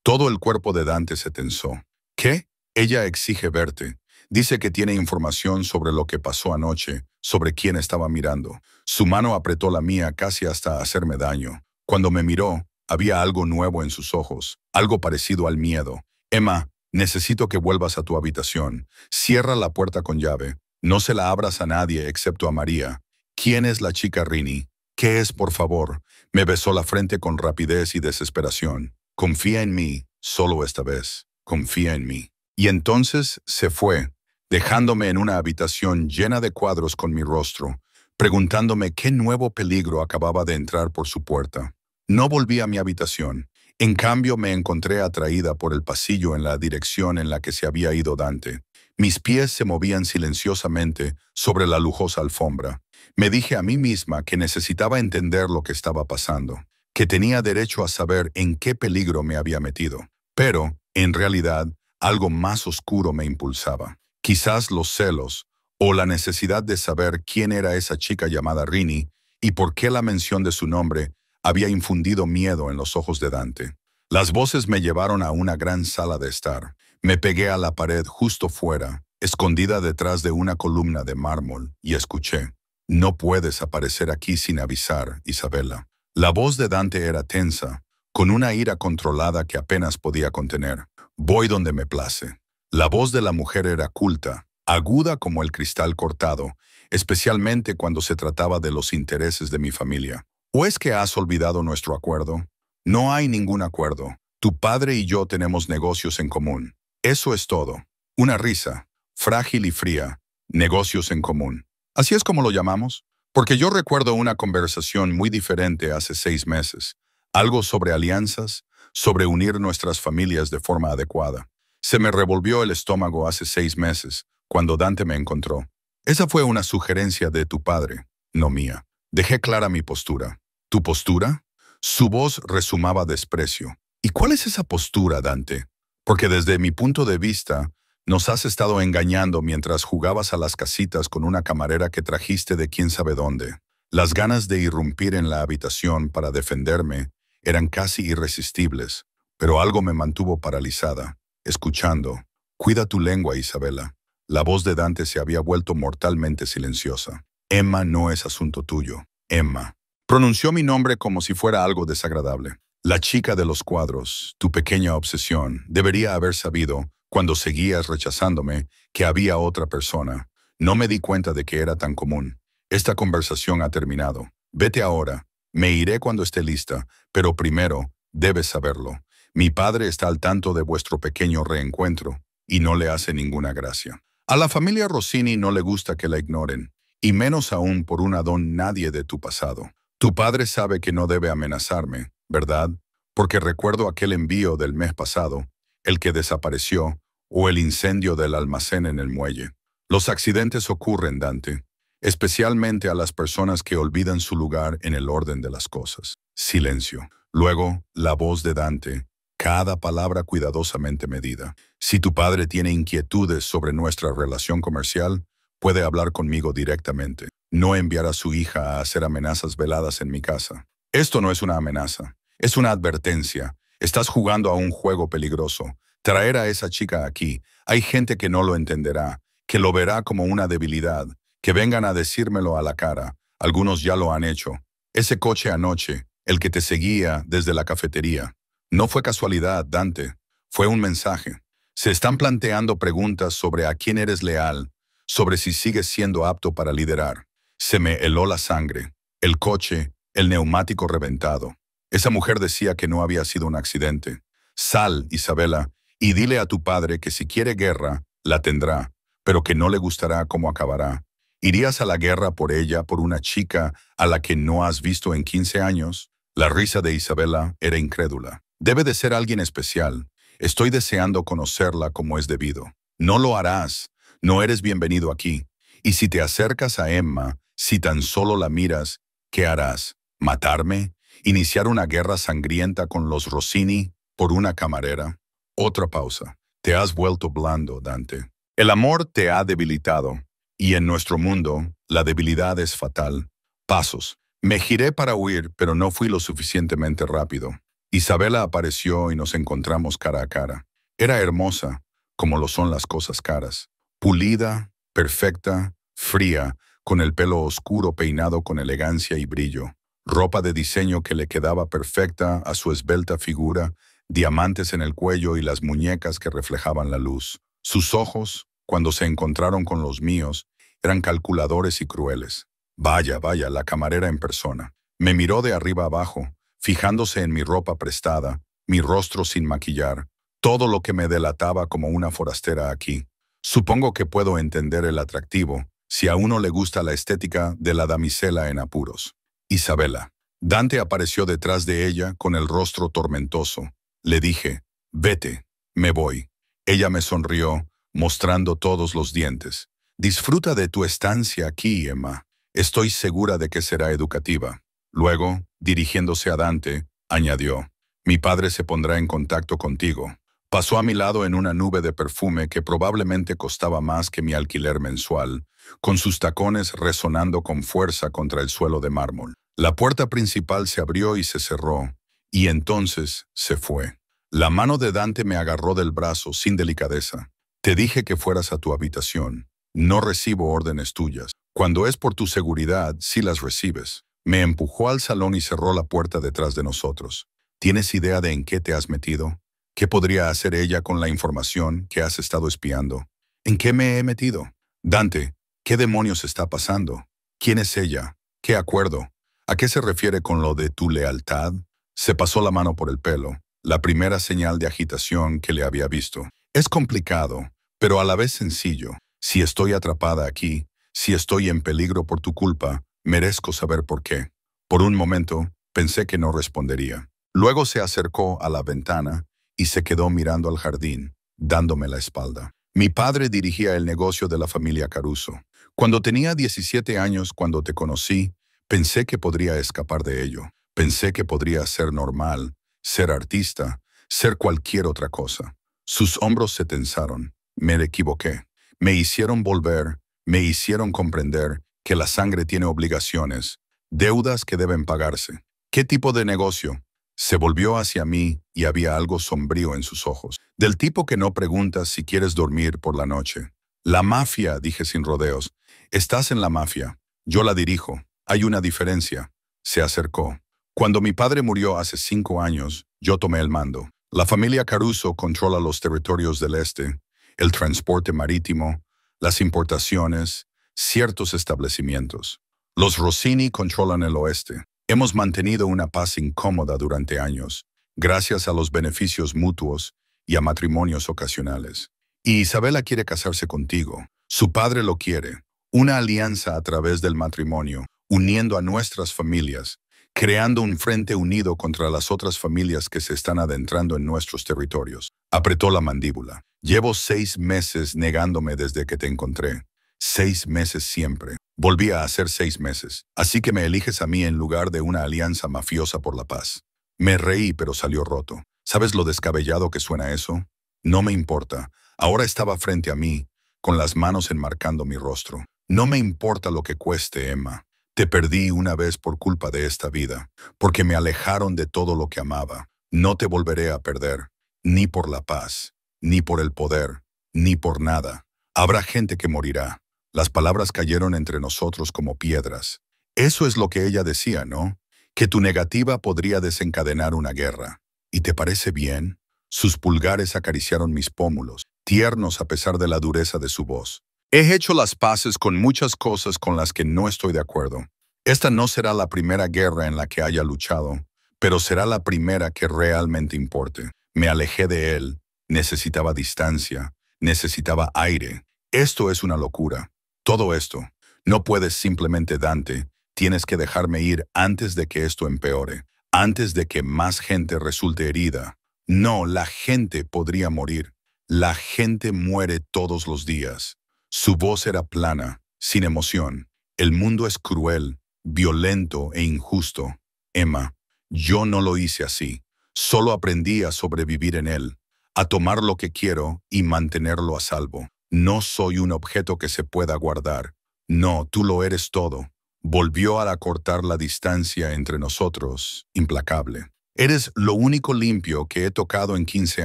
Todo el cuerpo de Dante se tensó. ¿Qué? Ella exige verte. Dice que tiene información sobre lo que pasó anoche, sobre quién estaba mirando. Su mano apretó la mía casi hasta hacerme daño. Cuando me miró, había algo nuevo en sus ojos, algo parecido al miedo. Emma, necesito que vuelvas a tu habitación. Cierra la puerta con llave. No se la abras a nadie excepto a María. ¿Quién es la chica Rini? ¿Qué es, por favor? Me besó la frente con rapidez y desesperación. Confía en mí, solo esta vez. Confía en mí. Y entonces se fue, dejándome en una habitación llena de cuadros con mi rostro, preguntándome qué nuevo peligro acababa de entrar por su puerta. No volví a mi habitación. En cambio, me encontré atraída por el pasillo en la dirección en la que se había ido Dante. Mis pies se movían silenciosamente sobre la lujosa alfombra. Me dije a mí misma que necesitaba entender lo que estaba pasando, que tenía derecho a saber en qué peligro me había metido. Pero, en realidad, algo más oscuro me impulsaba. Quizás los celos, o la necesidad de saber quién era esa chica llamada Rini y por qué la mención de su nombre había infundido miedo en los ojos de Dante. Las voces me llevaron a una gran sala de estar. Me pegué a la pared justo fuera, escondida detrás de una columna de mármol, y escuché. No puedes aparecer aquí sin avisar, Isabella. La voz de Dante era tensa, con una ira controlada que apenas podía contener. Voy donde me place. La voz de la mujer era culta, aguda como el cristal cortado, especialmente cuando se trataba de los intereses de mi familia. ¿O es que has olvidado nuestro acuerdo? No hay ningún acuerdo. Tu padre y yo tenemos negocios en común. Eso es todo. Una risa, frágil y fría, negocios en común. ¿Así es como lo llamamos? Porque yo recuerdo una conversación muy diferente hace 6 meses. Algo sobre alianzas, sobre unir nuestras familias de forma adecuada. Se me revolvió el estómago hace 6 meses, cuando Dante me encontró. Esa fue una sugerencia de tu padre, no mía. Dejé clara mi postura. ¿Tu postura? Su voz resumaba desprecio. ¿Y cuál es esa postura, Dante? Porque desde mi punto de vista, nos has estado engañando mientras jugabas a las casitas con una camarera que trajiste de quién sabe dónde. Las ganas de irrumpir en la habitación para defenderme eran casi irresistibles, pero algo me mantuvo paralizada, escuchando. Cuida tu lengua, Isabella. La voz de Dante se había vuelto mortalmente silenciosa. Emma no es asunto tuyo. Emma. Pronunció mi nombre como si fuera algo desagradable. La chica de los cuadros, tu pequeña obsesión, debería haber sabido, cuando seguías rechazándome, que había otra persona. No me di cuenta de que era tan común. Esta conversación ha terminado. Vete ahora. Me iré cuando esté lista, pero primero, debes saberlo. Mi padre está al tanto de vuestro pequeño reencuentro, y no le hace ninguna gracia. A la familia Rossini no le gusta que la ignoren, y menos aún por un don nadie de tu pasado. Tu padre sabe que no debe amenazarme, ¿verdad? Porque recuerdo aquel envío del mes pasado, el que desapareció, o el incendio del almacén en el muelle. Los accidentes ocurren, Dante, especialmente a las personas que olvidan su lugar en el orden de las cosas. Silencio. Luego, la voz de Dante, cada palabra cuidadosamente medida. Si tu padre tiene inquietudes sobre nuestra relación comercial, puede hablar conmigo directamente. No enviar a su hija a hacer amenazas veladas en mi casa. Esto no es una amenaza, es una advertencia. Estás jugando a un juego peligroso. Traer a esa chica aquí, hay gente que no lo entenderá, que lo verá como una debilidad, que vengan a decírmelo a la cara. Algunos ya lo han hecho. Ese coche anoche, el que te seguía desde la cafetería. No fue casualidad, Dante. Fue un mensaje. Se están planteando preguntas sobre a quién eres leal, sobre si sigues siendo apto para liderar. Se me heló la sangre. El coche, el neumático reventado. Esa mujer decía que no había sido un accidente. Sal, Isabela, y dile a tu padre que si quiere guerra, la tendrá, pero que no le gustará cómo acabará. ¿Irías a la guerra por ella, por una chica a la que no has visto en 15 años? La risa de Isabela era incrédula. Debe de ser alguien especial. Estoy deseando conocerla como es debido. No lo harás. No eres bienvenido aquí. Y si te acercas a Emma, si tan solo la miras, ¿qué harás? ¿Matarme? ¿Iniciar una guerra sangrienta con los Rossini por una camarera? Otra pausa. Te has vuelto blando, Dante. El amor te ha debilitado. Y en nuestro mundo, la debilidad es fatal. Pasos. Me giré para huir, pero no fui lo suficientemente rápido. Isabela apareció y nos encontramos cara a cara. Era hermosa, como lo son las cosas caras. Pulida, perfecta, fría, con el pelo oscuro peinado con elegancia y brillo. Ropa de diseño que le quedaba perfecta a su esbelta figura, diamantes en el cuello y las muñecas que reflejaban la luz. Sus ojos, cuando se encontraron con los míos, eran calculadores y crueles. Vaya, vaya, la camarera en persona. Me miró de arriba abajo, fijándose en mi ropa prestada, mi rostro sin maquillar, todo lo que me delataba como una forastera aquí. Supongo que puedo entender el atractivo, si a uno le gusta la estética de la damisela en apuros. Isabela. Dante apareció detrás de ella con el rostro tormentoso. Le dije, vete, me voy. Ella me sonrió, mostrando todos los dientes. Disfruta de tu estancia aquí, Emma. Estoy segura de que será educativa. Luego, dirigiéndose a Dante, añadió, mi padre se pondrá en contacto contigo. Pasó a mi lado en una nube de perfume que probablemente costaba más que mi alquiler mensual, con sus tacones resonando con fuerza contra el suelo de mármol. La puerta principal se abrió y se cerró, y entonces se fue. La mano de Dante me agarró del brazo sin delicadeza. Te dije que fueras a tu habitación. No recibo órdenes tuyas. Cuando es por tu seguridad, sí las recibes. Me empujó al salón y cerró la puerta detrás de nosotros. ¿Tienes idea de en qué te has metido? ¿Qué podría hacer ella con la información que has estado espiando? ¿En qué me he metido? Dante, ¿qué demonios está pasando? ¿Quién es ella? ¿Qué acuerdo? ¿A qué se refiere con lo de tu lealtad? Se pasó la mano por el pelo, la primera señal de agitación que le había visto. Es complicado, pero a la vez sencillo. Si estoy atrapada aquí, si estoy en peligro por tu culpa, merezco saber por qué. Por un momento, pensé que no respondería. Luego se acercó a la ventana y se quedó mirando al jardín, dándome la espalda. Mi padre dirigía el negocio de la familia Caruso. Cuando tenía 17 años, cuando te conocí, pensé que podría escapar de ello. Pensé que podría ser normal, ser artista, ser cualquier otra cosa. Sus hombros se tensaron. Me equivoqué. Me hicieron volver, me hicieron comprender que la sangre tiene obligaciones, deudas que deben pagarse. ¿Qué tipo de negocio? Se volvió hacia mí y había algo sombrío en sus ojos. Del tipo que no preguntas si quieres dormir por la noche. La mafia, dije sin rodeos. Estás en la mafia. Yo la dirijo. Hay una diferencia. Se acercó. Cuando mi padre murió hace 5 años, yo tomé el mando. La familia Caruso controla los territorios del este, el transporte marítimo, las importaciones, ciertos establecimientos. Los Rossini controlan el oeste. Hemos mantenido una paz incómoda durante años, gracias a los beneficios mutuos y a matrimonios ocasionales. Y Isabela quiere casarse contigo. Su padre lo quiere. Una alianza a través del matrimonio, uniendo a nuestras familias, creando un frente unido contra las otras familias que se están adentrando en nuestros territorios. Apretó la mandíbula. Llevo 6 meses negándome desde que te encontré. 6 meses siempre. Volví a hacer 6 meses. Así que me eliges a mí en lugar de una alianza mafiosa por la paz. Me reí, pero salió roto. ¿Sabes lo descabellado que suena eso? No me importa. Ahora estaba frente a mí, con las manos enmarcando mi rostro. No me importa lo que cueste, Emma. Te perdí una vez por culpa de esta vida, porque me alejaron de todo lo que amaba. No te volveré a perder, ni por la paz, ni por el poder, ni por nada. Habrá gente que morirá. Las palabras cayeron entre nosotros como piedras. Eso es lo que ella decía, ¿no? Que tu negativa podría desencadenar una guerra. ¿Y te parece bien? Sus pulgares acariciaron mis pómulos, tiernos a pesar de la dureza de su voz. He hecho las paces con muchas cosas con las que no estoy de acuerdo. Esta no será la primera guerra en la que haya luchado, pero será la primera que realmente importe. Me alejé de él, necesitaba distancia, necesitaba aire. Esto es una locura. Todo esto. No puedes simplemente, Dante, tienes que dejarme ir antes de que esto empeore, antes de que más gente resulte herida. No, la gente podría morir. La gente muere todos los días. Su voz era plana, sin emoción. El mundo es cruel, violento e injusto. Emma, yo no lo hice así. Solo aprendí a sobrevivir en él, a tomar lo que quiero y mantenerlo a salvo. No soy un objeto que se pueda guardar. No, tú lo eres todo. Volvió a acortar la distancia entre nosotros, implacable. Eres lo único limpio que he tocado en 15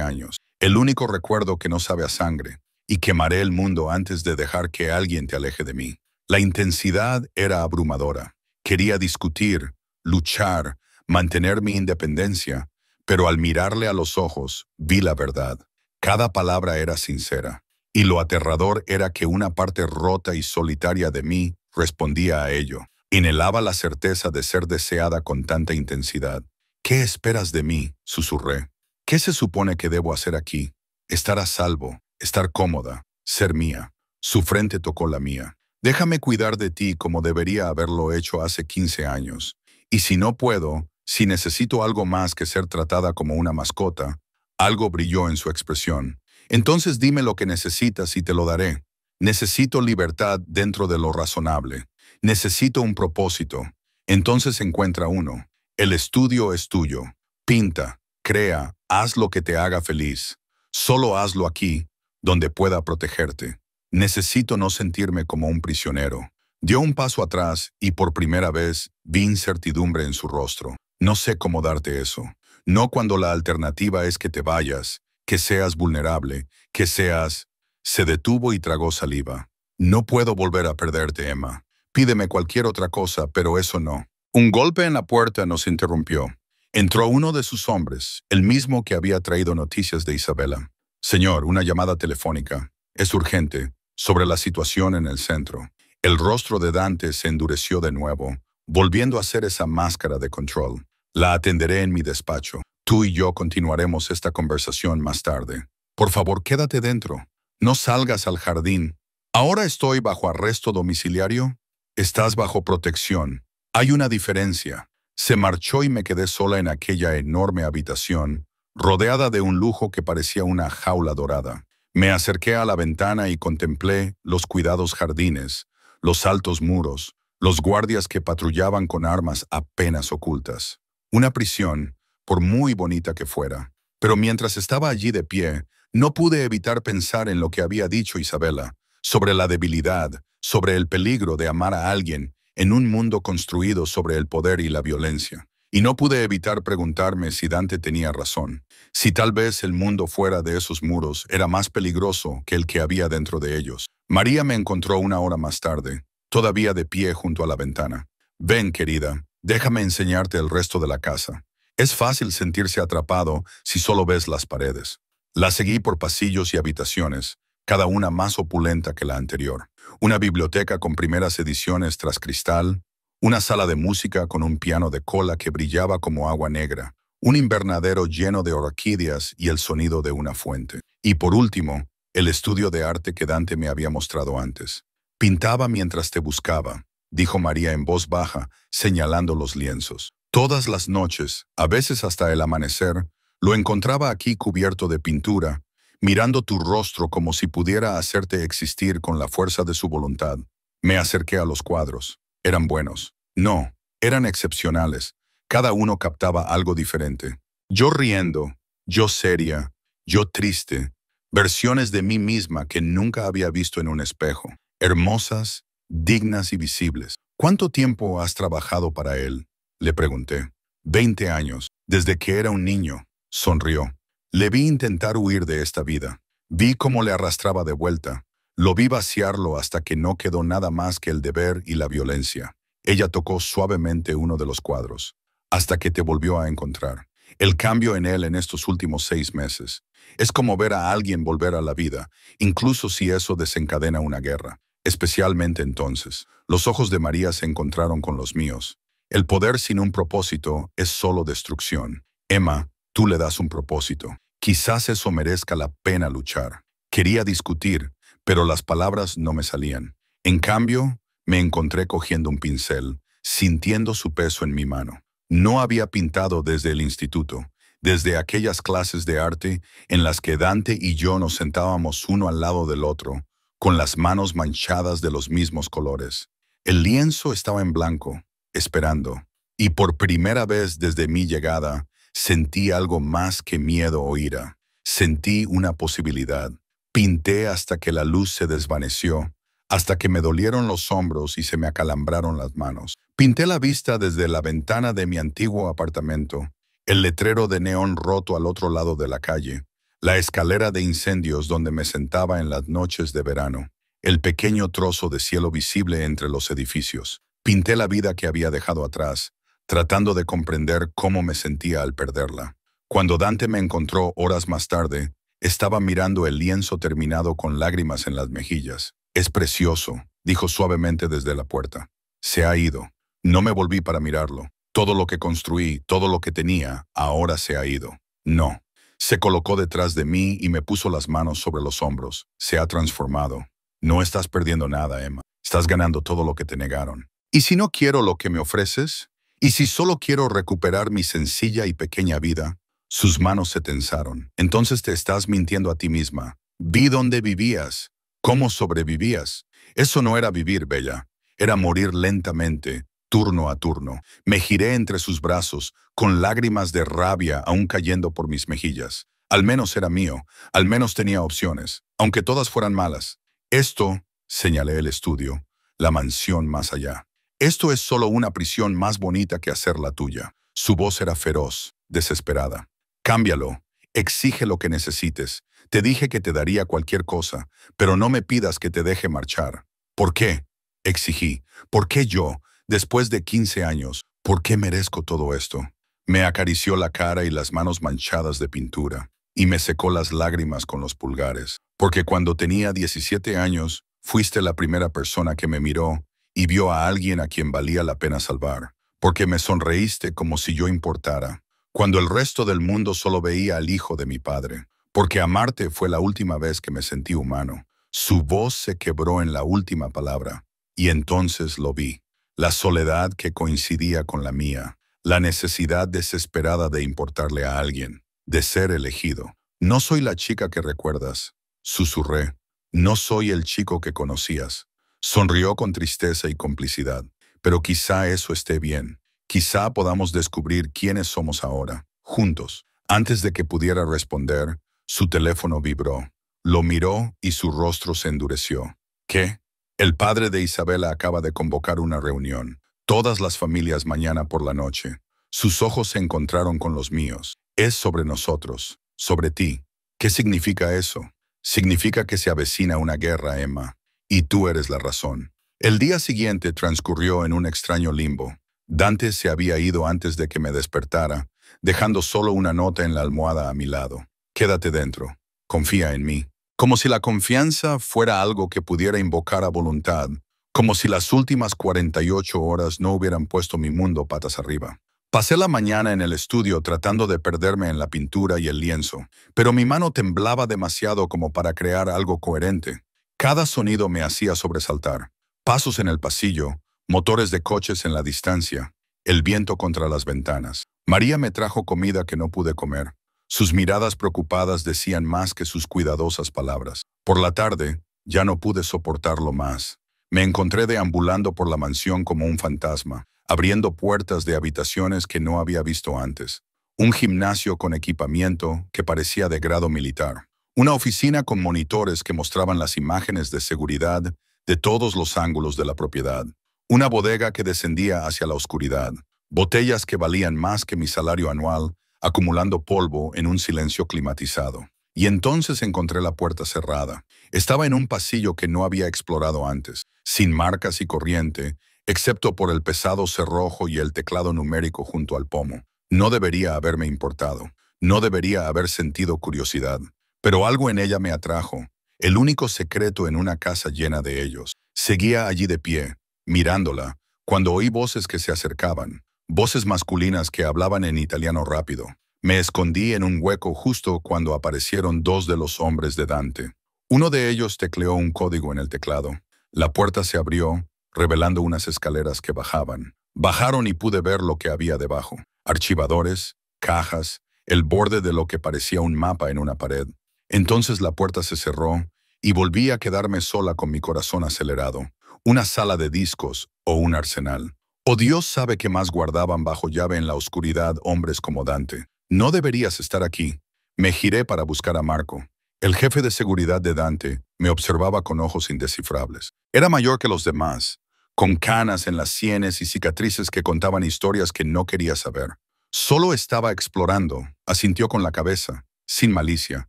años, el único recuerdo que no sabe a sangre, y quemaré el mundo antes de dejar que alguien te aleje de mí. La intensidad era abrumadora. Quería discutir, luchar, mantener mi independencia, pero al mirarle a los ojos, vi la verdad. Cada palabra era sincera, y lo aterrador era que una parte rota y solitaria de mí respondía a ello. Inhalaba la certeza de ser deseada con tanta intensidad. ¿Qué esperas de mí?, susurré. ¿Qué se supone que debo hacer aquí? Estar a salvo, estar cómoda, ser mía. Su frente tocó la mía. Déjame cuidar de ti como debería haberlo hecho hace 15 años. Y si no puedo, si necesito algo más que ser tratada como una mascota, algo brilló en su expresión. Entonces dime lo que necesitas y te lo daré. Necesito libertad dentro de lo razonable. Necesito un propósito. Entonces encuentra uno. El estudio es tuyo. Pinta, crea, haz lo que te haga feliz. Solo hazlo aquí, donde pueda protegerte. Necesito no sentirme como un prisionero. Dio un paso atrás y por primera vez vi incertidumbre en su rostro. No sé cómo darte eso. No cuando la alternativa es que te vayas, que seas vulnerable, que seas... Se detuvo y tragó saliva. No puedo volver a perderte, Emma. Pídeme cualquier otra cosa, pero eso no. Un golpe en la puerta nos interrumpió. Entró uno de sus hombres, el mismo que había traído noticias de Isabela. Señor, una llamada telefónica. Es urgente, sobre la situación en el centro. El rostro de Dante se endureció de nuevo, volviendo a ser esa máscara de control. La atenderé en mi despacho. Tú y yo continuaremos esta conversación más tarde. Por favor, quédate dentro. No salgas al jardín. Ahora estoy bajo arresto domiciliario. Estás bajo protección. Hay una diferencia. Se marchó y me quedé sola en aquella enorme habitación, rodeada de un lujo que parecía una jaula dorada. Me acerqué a la ventana y contemplé los cuidados jardines, los altos muros, los guardias que patrullaban con armas apenas ocultas. Una prisión, por muy bonita que fuera. Pero mientras estaba allí de pie, no pude evitar pensar en lo que había dicho Isabela, sobre la debilidad, sobre el peligro de amar a alguien en un mundo construido sobre el poder y la violencia. Y no pude evitar preguntarme si Dante tenía razón, si tal vez el mundo fuera de esos muros era más peligroso que el que había dentro de ellos. María me encontró una hora más tarde, todavía de pie junto a la ventana. Ven, querida, déjame enseñarte el resto de la casa. Es fácil sentirse atrapado si solo ves las paredes. La seguí por pasillos y habitaciones, cada una más opulenta que la anterior. Una biblioteca con primeras ediciones tras cristal, una sala de música con un piano de cola que brillaba como agua negra, un invernadero lleno de orquídeas y el sonido de una fuente. Y por último, el estudio de arte que Dante me había mostrado antes. Pintaba mientras te buscaba, dijo María en voz baja, señalando los lienzos. Todas las noches, a veces hasta el amanecer, lo encontraba aquí cubierto de pintura, mirando tu rostro como si pudiera hacerte existir con la fuerza de su voluntad. Me acerqué a los cuadros. Eran buenos. No, eran excepcionales. Cada uno captaba algo diferente. Yo riendo, yo seria, yo triste. Versiones de mí misma que nunca había visto en un espejo. Hermosas, dignas y visibles. ¿Cuánto tiempo has trabajado para él? Le pregunté. 20 años, desde que era un niño. Sonrió. Le vi intentar huir de esta vida. Vi cómo le arrastraba de vuelta. Lo vi vaciarlo hasta que no quedó nada más que el deber y la violencia. Ella tocó suavemente uno de los cuadros, hasta que te volvió a encontrar. El cambio en él en estos últimos 6 meses. Es como ver a alguien volver a la vida, incluso si eso desencadena una guerra. Especialmente entonces, los ojos de María se encontraron con los míos. El poder sin un propósito es solo destrucción. Emma, tú le das un propósito. Quizás eso merezca la pena luchar. Quería discutir, pero las palabras no me salían. En cambio, me encontré cogiendo un pincel, sintiendo su peso en mi mano. No había pintado desde el instituto, desde aquellas clases de arte en las que Dante y yo nos sentábamos uno al lado del otro, con las manos manchadas de los mismos colores. El lienzo estaba en blanco, esperando, y por primera vez desde mi llegada, sentí algo más que miedo o ira. Sentí una posibilidad. Pinté hasta que la luz se desvaneció, hasta que me dolieron los hombros y se me acalambraron las manos. Pinté la vista desde la ventana de mi antiguo apartamento, el letrero de neón roto al otro lado de la calle, la escalera de incendios donde me sentaba en las noches de verano, el pequeño trozo de cielo visible entre los edificios. Pinté la vida que había dejado atrás, tratando de comprender cómo me sentía al perderla. Cuando Dante me encontró horas más tarde, estaba mirando el lienzo terminado con lágrimas en las mejillas. «Es precioso», dijo suavemente desde la puerta. «Se ha ido». No me volví para mirarlo. Todo lo que construí, todo lo que tenía, ahora se ha ido. No. Se colocó detrás de mí y me puso las manos sobre los hombros. Se ha transformado. No estás perdiendo nada, Emma. Estás ganando todo lo que te negaron. ¿Y si no quiero lo que me ofreces? ¿Y si solo quiero recuperar mi sencilla y pequeña vida? Sus manos se tensaron. Entonces te estás mintiendo a ti misma. Vi dónde vivías. ¿Cómo sobrevivías? Eso no era vivir, Bella. Era morir lentamente, turno a turno. Me giré entre sus brazos, con lágrimas de rabia aún cayendo por mis mejillas. Al menos era mío, al menos tenía opciones, aunque todas fueran malas. Esto, señalé el estudio, la mansión más allá. Esto es solo una prisión más bonita que hacer la tuya. Su voz era feroz, desesperada. Cámbialo, exige lo que necesites. Te dije que te daría cualquier cosa, pero no me pidas que te deje marchar. ¿Por qué? Exigí. ¿Por qué yo, después de 15 años? ¿Por qué merezco todo esto? Me acarició la cara y las manos manchadas de pintura, y me secó las lágrimas con los pulgares, porque cuando tenía 17 años, fuiste la primera persona que me miró y vio a alguien a quien valía la pena salvar, porque me sonreíste como si yo importara, cuando el resto del mundo solo veía al hijo de mi padre, porque amarte fue la última vez que me sentí humano. Su voz se quebró en la última palabra, y entonces lo vi. La soledad que coincidía con la mía, la necesidad desesperada de importarle a alguien, de ser elegido. No soy la chica que recuerdas, susurré. No soy el chico que conocías. Sonrió con tristeza y complicidad. Pero quizá eso esté bien. Quizá podamos descubrir quiénes somos ahora, juntos. Antes de que pudiera responder, su teléfono vibró. Lo miró y su rostro se endureció. ¿Qué? El padre de Isabela acaba de convocar una reunión. Todas las familias mañana por la noche. Sus ojos se encontraron con los míos. Es sobre nosotros, sobre ti. ¿Qué significa eso? Significa que se avecina una guerra, Emma. Y tú eres la razón. El día siguiente transcurrió en un extraño limbo. Dante se había ido antes de que me despertara, dejando solo una nota en la almohada a mi lado. Quédate dentro. Confía en mí. Como si la confianza fuera algo que pudiera invocar a voluntad, como si las últimas 48 horas no hubieran puesto mi mundo patas arriba. Pasé la mañana en el estudio tratando de perderme en la pintura y el lienzo, pero mi mano temblaba demasiado como para crear algo coherente. Cada sonido me hacía sobresaltar. Pasos en el pasillo, motores de coches en la distancia, el viento contra las ventanas. María me trajo comida que no pude comer. Sus miradas preocupadas decían más que sus cuidadosas palabras. Por la tarde, ya no pude soportarlo más. Me encontré deambulando por la mansión como un fantasma, abriendo puertas de habitaciones que no había visto antes. Un gimnasio con equipamiento que parecía de grado militar. Una oficina con monitores que mostraban las imágenes de seguridad de todos los ángulos de la propiedad. Una bodega que descendía hacia la oscuridad. Botellas que valían más que mi salario anual, acumulando polvo en un silencio climatizado. Y entonces encontré la puerta cerrada. Estaba en un pasillo que no había explorado antes, sin marcas y corriente, excepto por el pesado cerrojo y el teclado numérico junto al pomo. No debería haberme importado. No debería haber sentido curiosidad. Pero algo en ella me atrajo. El único secreto en una casa llena de ellos. Seguía allí de pie, mirándola, cuando oí voces que se acercaban. Voces masculinas que hablaban en italiano rápido. Me escondí en un hueco justo cuando aparecieron dos de los hombres de Dante. Uno de ellos tecleó un código en el teclado. La puerta se abrió, revelando unas escaleras que bajaban. Bajaron y pude ver lo que había debajo. Archivadores, cajas, el borde de lo que parecía un mapa en una pared. Entonces la puerta se cerró y volví a quedarme sola con mi corazón acelerado. Una sala de discos o un arsenal. O Dios sabe qué más guardaban bajo llave en la oscuridad hombres como Dante. No deberías estar aquí. Me giré para buscar a Marco. El jefe de seguridad de Dante me observaba con ojos indescifrables. Era mayor que los demás, con canas en las sienes y cicatrices que contaban historias que no quería saber. Solo estaba explorando, asintió con la cabeza, sin malicia.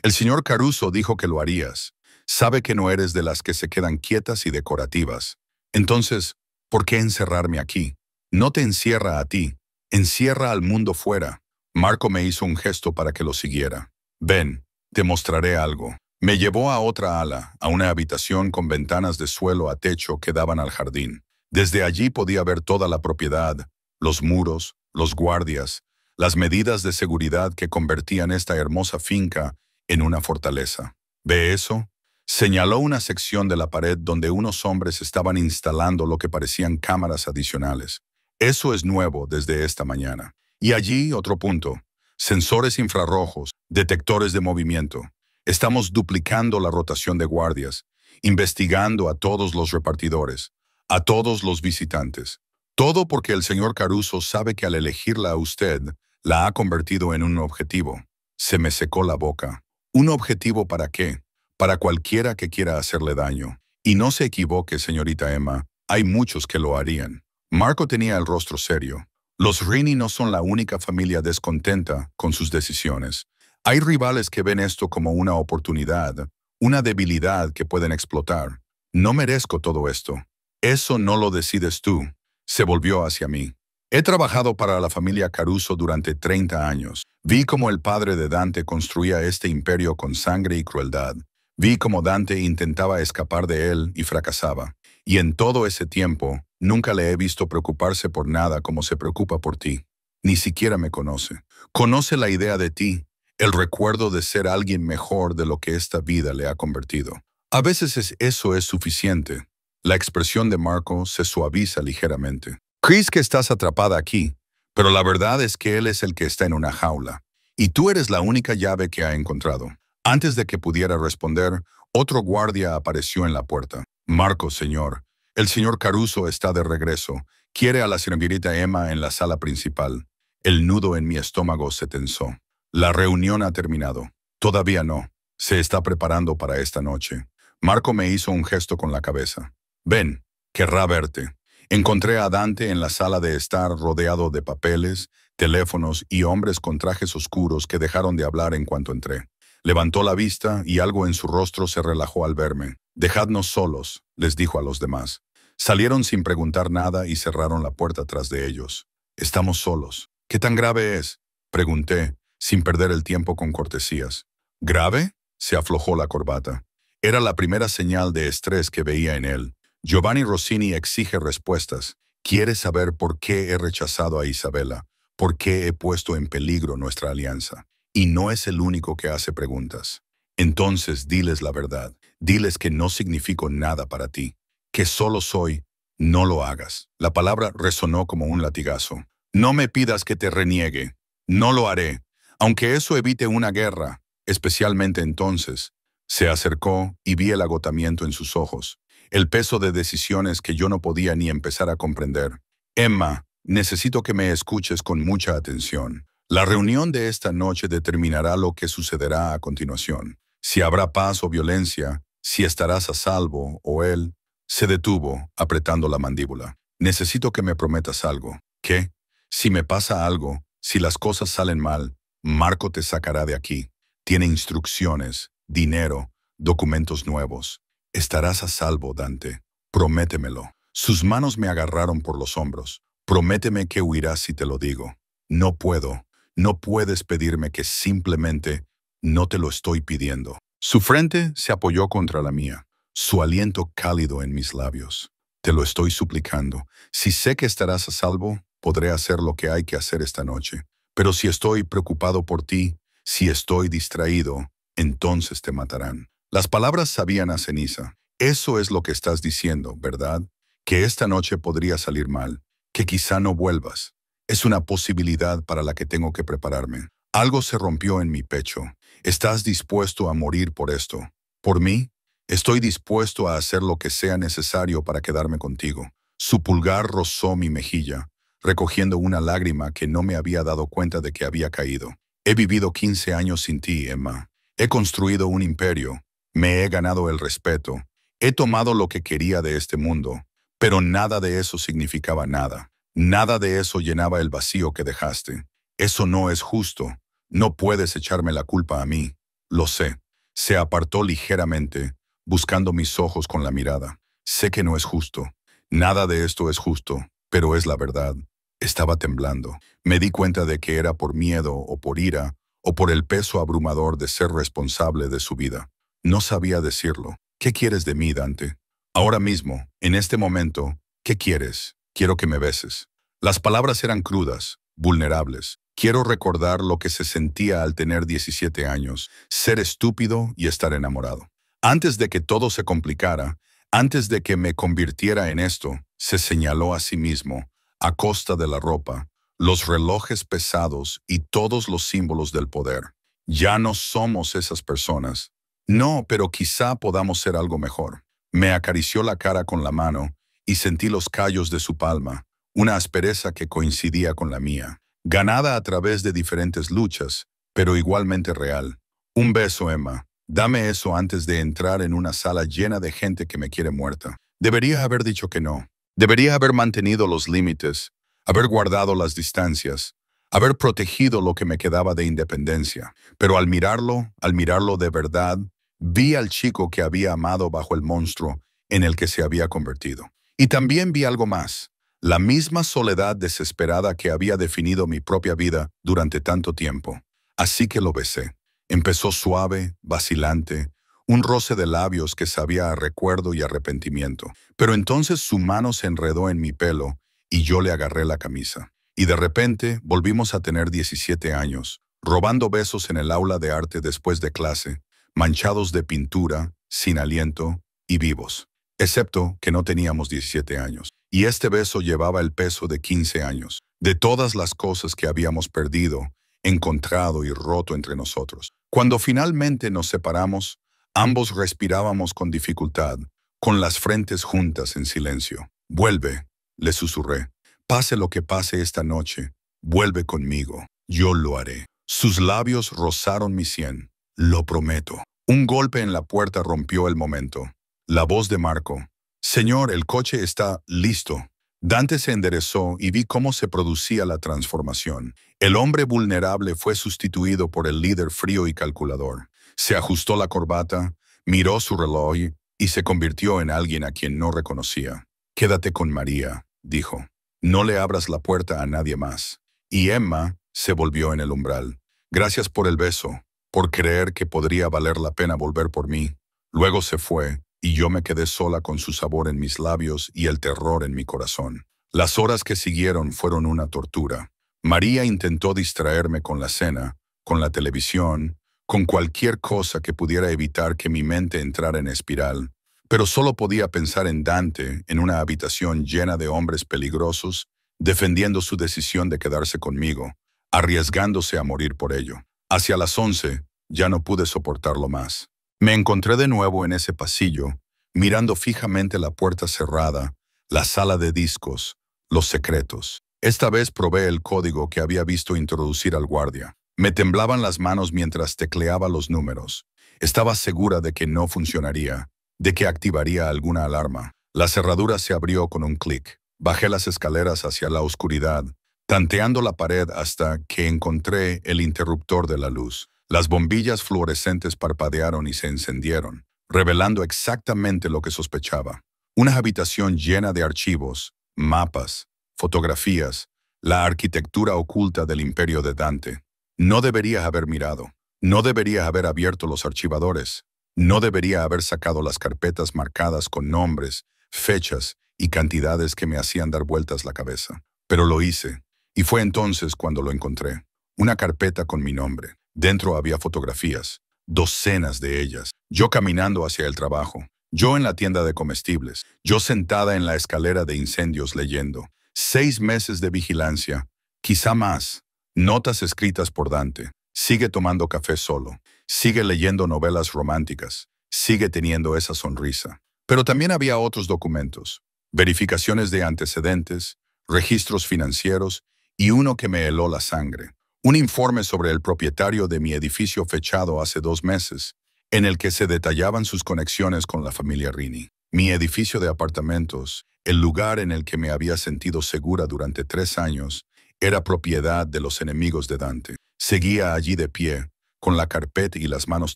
El señor Caruso dijo que lo harías. Sabe que no eres de las que se quedan quietas y decorativas. Entonces, ¿por qué encerrarme aquí? No te encierra a ti, encierra al mundo fuera. Marco me hizo un gesto para que lo siguiera. Ven, te mostraré algo. Me llevó a otra ala, a una habitación con ventanas de suelo a techo que daban al jardín. Desde allí podía ver toda la propiedad, los muros, los guardias, las medidas de seguridad que convertían esta hermosa finca en una fortaleza. ¿Ve eso? Señaló una sección de la pared donde unos hombres estaban instalando lo que parecían cámaras adicionales. Eso es nuevo desde esta mañana. Y allí otro punto. Sensores infrarrojos, detectores de movimiento. Estamos duplicando la rotación de guardias, investigando a todos los repartidores, a todos los visitantes. Todo porque el señor Caruso sabe que al elegirla a usted, la ha convertido en un objetivo. Se me secó la boca. ¿Un objetivo para qué? Para cualquiera que quiera hacerle daño. Y no se equivoque, señorita Emma, hay muchos que lo harían. Marco tenía el rostro serio. Los Rini no son la única familia descontenta con sus decisiones. Hay rivales que ven esto como una oportunidad, una debilidad que pueden explotar. No merezco todo esto. Eso no lo decides tú. Se volvió hacia mí. He trabajado para la familia Caruso durante 30 años. Vi cómo el padre de Dante construía este imperio con sangre y crueldad. Vi cómo Dante intentaba escapar de él y fracasaba. Y en todo ese tiempo, nunca le he visto preocuparse por nada como se preocupa por ti. Ni siquiera me conoce. Conoce la idea de ti, el recuerdo de ser alguien mejor de lo que esta vida le ha convertido. A veces eso es suficiente. La expresión de Marco se suaviza ligeramente. Crees que estás atrapada aquí, pero la verdad es que él es el que está en una jaula. Y tú eres la única llave que ha encontrado. Antes de que pudiera responder, otro guardia apareció en la puerta. Marco, señor. El señor Caruso está de regreso. Quiere a la señorita Emma en la sala principal. El nudo en mi estómago se tensó. La reunión ha terminado. Todavía no. Se está preparando para esta noche. Marco me hizo un gesto con la cabeza. Ven, querrá verte. Encontré a Dante en la sala de estar rodeado de papeles, teléfonos y hombres con trajes oscuros que dejaron de hablar en cuanto entré. Levantó la vista y algo en su rostro se relajó al verme. Dejadnos solos, les dijo a los demás. Salieron sin preguntar nada y cerraron la puerta tras de ellos. Estamos solos. ¿Qué tan grave es? Pregunté, sin perder el tiempo con cortesías. ¿Grave? Se aflojó la corbata. Era la primera señal de estrés que veía en él. Giovanni Rossini exige respuestas. Quiere saber por qué he rechazado a Isabella, por qué he puesto en peligro nuestra alianza. Y no es el único que hace preguntas. Entonces diles la verdad. Diles que no significo nada para ti, que solo soy. No lo hagas. La palabra resonó como un latigazo. No me pidas que te reniegue. No lo haré. Aunque eso evite una guerra, especialmente entonces. Se acercó y vi el agotamiento en sus ojos. El peso de decisiones que yo no podía ni empezar a comprender. Emma, necesito que me escuches con mucha atención. La reunión de esta noche determinará lo que sucederá a continuación. Si habrá paz o violencia, si estarás a salvo o él. Se detuvo, apretando la mandíbula. Necesito que me prometas algo. ¿Qué? Si me pasa algo, si las cosas salen mal, Marco te sacará de aquí. Tiene instrucciones, dinero, documentos nuevos. Estarás a salvo, Dante. Prométemelo. Sus manos me agarraron por los hombros. Prométeme que huirás si te lo digo. No puedo. No puedes pedirme que simplemente no te lo estoy pidiendo. Su frente se apoyó contra la mía, su aliento cálido en mis labios. Te lo estoy suplicando. Si sé que estarás a salvo, podré hacer lo que hay que hacer esta noche. Pero si estoy preocupado por ti, si estoy distraído, entonces te matarán. Las palabras sabían a ceniza. Eso es lo que estás diciendo, ¿verdad? Que esta noche podría salir mal, que quizá no vuelvas. Es una posibilidad para la que tengo que prepararme. Algo se rompió en mi pecho. ¿Estás dispuesto a morir por esto? ¿Por mí? Estoy dispuesto a hacer lo que sea necesario para quedarme contigo. Su pulgar rozó mi mejilla, recogiendo una lágrima que no me había dado cuenta de que había caído. He vivido 15 años sin ti, Emma. He construido un imperio. Me he ganado el respeto. He tomado lo que quería de este mundo, pero nada de eso significaba nada. Nada de eso llenaba el vacío que dejaste. Eso no es justo. No puedes echarme la culpa a mí. Lo sé. Se apartó ligeramente, buscando mis ojos con la mirada. Sé que no es justo. Nada de esto es justo, pero es la verdad. Estaba temblando. Me di cuenta de que era por miedo o por ira, o por el peso abrumador de ser responsable de su vida. No sabía decirlo. ¿Qué quieres de mí, Dante? Ahora mismo, en este momento, ¿qué quieres? Quiero que me beses. Las palabras eran crudas, vulnerables. Quiero recordar lo que se sentía al tener 17 años, ser estúpido y estar enamorado. Antes de que todo se complicara, antes de que me convirtiera en esto, se señaló a sí mismo, a costa de la ropa, los relojes pesados y todos los símbolos del poder. Ya no somos esas personas. No, pero quizá podamos ser algo mejor. Me acarició la cara con la mano y sentí los callos de su palma, una aspereza que coincidía con la mía, ganada a través de diferentes luchas, pero igualmente real. Un beso, Emma. Dame eso antes de entrar en una sala llena de gente que me quiere muerta. Debería haber dicho que no. Debería haber mantenido los límites, haber guardado las distancias, haber protegido lo que me quedaba de independencia. Pero al mirarlo de verdad, vi al chico que había amado bajo el monstruo en el que se había convertido. Y también vi algo más, la misma soledad desesperada que había definido mi propia vida durante tanto tiempo. Así que lo besé. Empezó suave, vacilante, un roce de labios que sabía a recuerdo y arrepentimiento. Pero entonces su mano se enredó en mi pelo y yo le agarré la camisa. Y de repente volvimos a tener 17 años, robando besos en el aula de arte después de clase, manchados de pintura, sin aliento y vivos. Excepto que no teníamos 17 años. Y este beso llevaba el peso de 15 años, de todas las cosas que habíamos perdido, encontrado y roto entre nosotros. Cuando finalmente nos separamos, ambos respirábamos con dificultad, con las frentes juntas en silencio. Vuelve, le susurré. Pase lo que pase esta noche, vuelve conmigo. Yo lo haré. Sus labios rozaron mi sien. Lo prometo. Un golpe en la puerta rompió el momento. La voz de Marco. Señor, el coche está listo. Dante se enderezó y vi cómo se producía la transformación. El hombre vulnerable fue sustituido por el líder frío y calculador. Se ajustó la corbata, miró su reloj y se convirtió en alguien a quien no reconocía. Quédate con María, dijo. No le abras la puerta a nadie más. Y Emma se volvió en el umbral. Gracias por el beso, por creer que podría valer la pena volver por mí. Luego se fue, y yo me quedé sola con su sabor en mis labios y el terror en mi corazón. Las horas que siguieron fueron una tortura. María intentó distraerme con la cena, con la televisión, con cualquier cosa que pudiera evitar que mi mente entrara en espiral, pero solo podía pensar en Dante en una habitación llena de hombres peligrosos, defendiendo su decisión de quedarse conmigo, arriesgándose a morir por ello. Hacia las 11, ya no pude soportarlo más. Me encontré de nuevo en ese pasillo, mirando fijamente la puerta cerrada, la sala de discos, los secretos. Esta vez probé el código que había visto introducir al guardia. Me temblaban las manos mientras tecleaba los números. Estaba segura de que no funcionaría, de que activaría alguna alarma. La cerradura se abrió con un clic. Bajé las escaleras hacia la oscuridad, tanteando la pared hasta que encontré el interruptor de la luz. Las bombillas fluorescentes parpadearon y se encendieron, revelando exactamente lo que sospechaba. Una habitación llena de archivos, mapas, fotografías, la arquitectura oculta del imperio de Dante. No debería haber mirado. No debería haber abierto los archivadores. No debería haber sacado las carpetas marcadas con nombres, fechas y cantidades que me hacían dar vueltas la cabeza. Pero lo hice, y fue entonces cuando lo encontré. Una carpeta con mi nombre. Dentro había fotografías, docenas de ellas. Yo caminando hacia el trabajo. Yo en la tienda de comestibles. Yo sentada en la escalera de incendios leyendo. 6 meses de vigilancia, quizá más. Notas escritas por Dante. Sigue tomando café solo. Sigue leyendo novelas románticas. Sigue teniendo esa sonrisa. Pero también había otros documentos. Verificaciones de antecedentes, registros financieros y uno que me heló la sangre. Un informe sobre el propietario de mi edificio fechado hace 2 meses, en el que se detallaban sus conexiones con la familia Rini. Mi edificio de apartamentos, el lugar en el que me había sentido segura durante 3 años, era propiedad de los enemigos de Dante. Seguía allí de pie, con la carpeta y las manos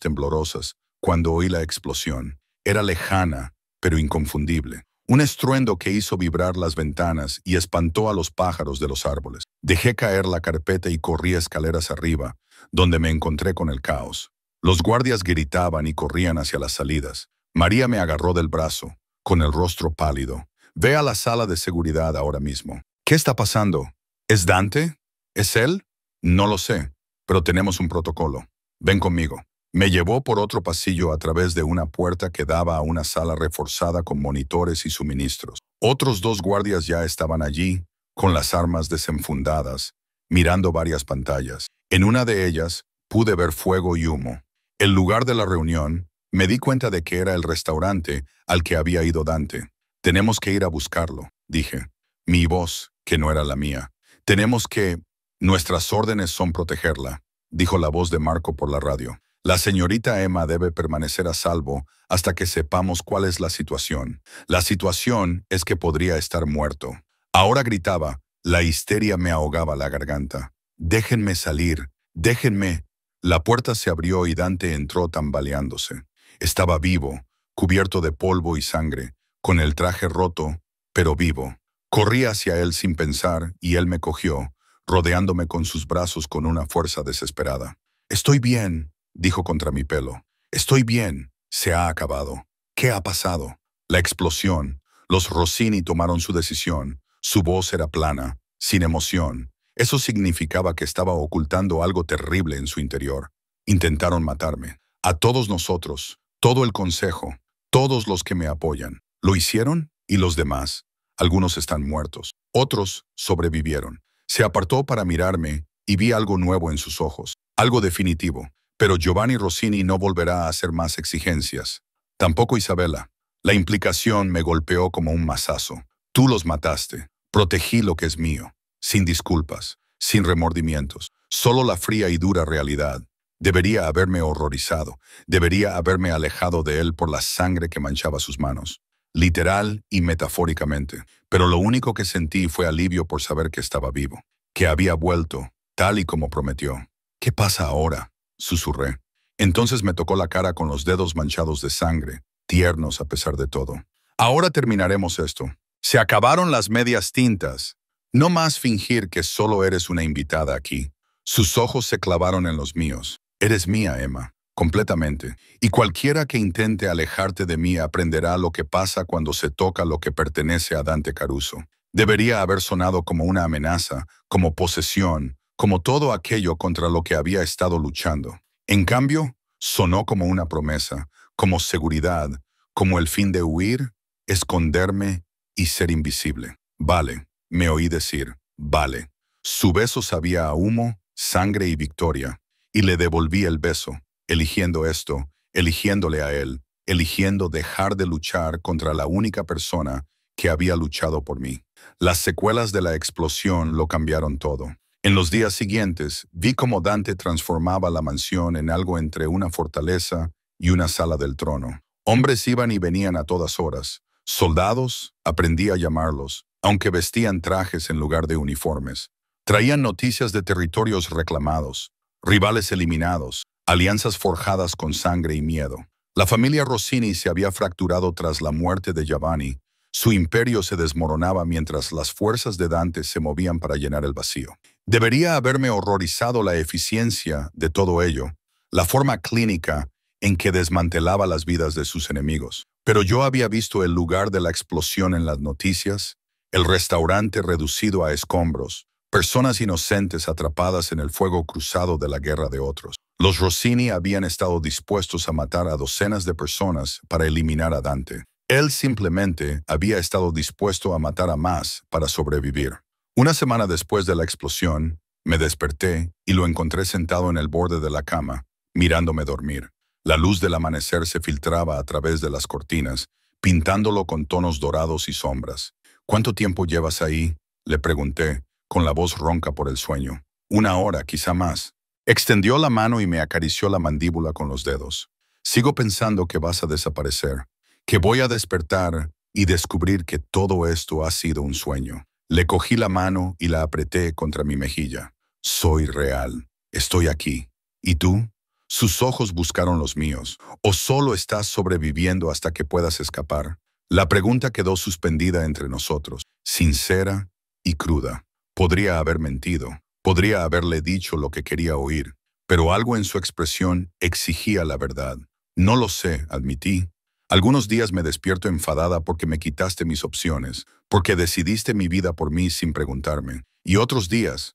temblorosas, cuando oí la explosión. Era lejana, pero inconfundible. Un estruendo que hizo vibrar las ventanas y espantó a los pájaros de los árboles. Dejé caer la carpeta y corrí escaleras arriba, donde me encontré con el caos. Los guardias gritaban y corrían hacia las salidas. María me agarró del brazo, con el rostro pálido. Ve a la sala de seguridad ahora mismo. ¿Qué está pasando? ¿Es Dante? ¿Es él? No lo sé, pero tenemos un protocolo. Ven conmigo. Me llevó por otro pasillo a través de una puerta que daba a una sala reforzada con monitores y suministros. Otros 2 guardias ya estaban allí, con las armas desenfundadas, mirando varias pantallas. En una de ellas pude ver fuego y humo. El lugar de la reunión, me di cuenta de que era el restaurante al que había ido Dante. Tenemos que ir a buscarlo, dije. Mi voz, que no era la mía. Tenemos que... Nuestras órdenes son protegerla, dijo la voz de Marco por la radio. La señorita Emma debe permanecer a salvo hasta que sepamos cuál es la situación. La situación es que podría estar muerto. Ahora gritaba. La histeria me ahogaba la garganta. Déjenme salir, déjenme. La puerta se abrió y Dante entró tambaleándose. Estaba vivo, cubierto de polvo y sangre, con el traje roto, pero vivo. Corrí hacia él sin pensar y él me cogió, rodeándome con sus brazos con una fuerza desesperada. Estoy bien, dijo contra mi pelo. Estoy bien, se ha acabado. ¿Qué ha pasado? La explosión. Los Rossini tomaron su decisión. Su voz era plana, sin emoción. Eso significaba que estaba ocultando algo terrible en su interior. Intentaron matarme. A todos nosotros, todo el consejo, todos los que me apoyan. ¿Lo hicieron? ¿Y los demás? Algunos están muertos. Otros sobrevivieron. Se apartó para mirarme y vi algo nuevo en sus ojos. Algo definitivo. Pero Giovanni Rossini no volverá a hacer más exigencias. Tampoco Isabella. La implicación me golpeó como un mazazo. Tú los mataste. Protegí lo que es mío. Sin disculpas. Sin remordimientos. Solo la fría y dura realidad. Debería haberme horrorizado. Debería haberme alejado de él por la sangre que manchaba sus manos. Literal y metafóricamente. Pero lo único que sentí fue alivio por saber que estaba vivo. Que había vuelto, tal y como prometió. ¿Qué pasa ahora?, susurré. Entonces me tocó la cara con los dedos manchados de sangre, tiernos a pesar de todo. Ahora terminaremos esto. Se acabaron las medias tintas. No más fingir que solo eres una invitada aquí. Sus ojos se clavaron en los míos. Eres mía, Emma, completamente. Y cualquiera que intente alejarte de mí aprenderá lo que pasa cuando se toca lo que pertenece a Dante Caruso. Debería haber sonado como una amenaza, como posesión, como todo aquello contra lo que había estado luchando. En cambio, sonó como una promesa, como seguridad, como el fin de huir, esconderme y ser invisible. Vale, me oí decir, vale. Su beso sabía a humo, sangre y victoria, y le devolví el beso, eligiendo esto, eligiéndole a él, eligiendo dejar de luchar contra la única persona que había luchado por mí. Las secuelas de la explosión lo cambiaron todo. En los días siguientes, vi cómo Dante transformaba la mansión en algo entre una fortaleza y una sala del trono. Hombres iban y venían a todas horas. Soldados, aprendí a llamarlos, aunque vestían trajes en lugar de uniformes. Traían noticias de territorios reclamados, rivales eliminados, alianzas forjadas con sangre y miedo. La familia Rossini se había fracturado tras la muerte de Giovanni. Su imperio se desmoronaba mientras las fuerzas de Dante se movían para llenar el vacío. Debería haberme horrorizado la eficiencia de todo ello, la forma clínica en que desmantelaba las vidas de sus enemigos. Pero yo había visto el lugar de la explosión en las noticias, el restaurante reducido a escombros, personas inocentes atrapadas en el fuego cruzado de la guerra de otros. Los Rossini habían estado dispuestos a matar a docenas de personas para eliminar a Dante. Él simplemente había estado dispuesto a matar a más para sobrevivir. Una semana después de la explosión, me desperté y lo encontré sentado en el borde de la cama, mirándome dormir. La luz del amanecer se filtraba a través de las cortinas, pintándolo con tonos dorados y sombras. ¿Cuánto tiempo llevas ahí?, le pregunté, con la voz ronca por el sueño. 1 hora, quizá más. Extendió la mano y me acarició la mandíbula con los dedos. Sigo pensando que vas a desaparecer, que voy a despertar y descubrir que todo esto ha sido un sueño. Le cogí la mano y la apreté contra mi mejilla. Soy real. Estoy aquí. ¿Y tú? Sus ojos buscaron los míos. ¿O solo estás sobreviviendo hasta que puedas escapar? La pregunta quedó suspendida entre nosotros, sincera y cruda. Podría haber mentido. Podría haberle dicho lo que quería oír, pero algo en su expresión exigía la verdad. No lo sé, admití. Algunos días me despierto enfadada porque me quitaste mis opciones, porque decidiste mi vida por mí sin preguntarme. Y otros días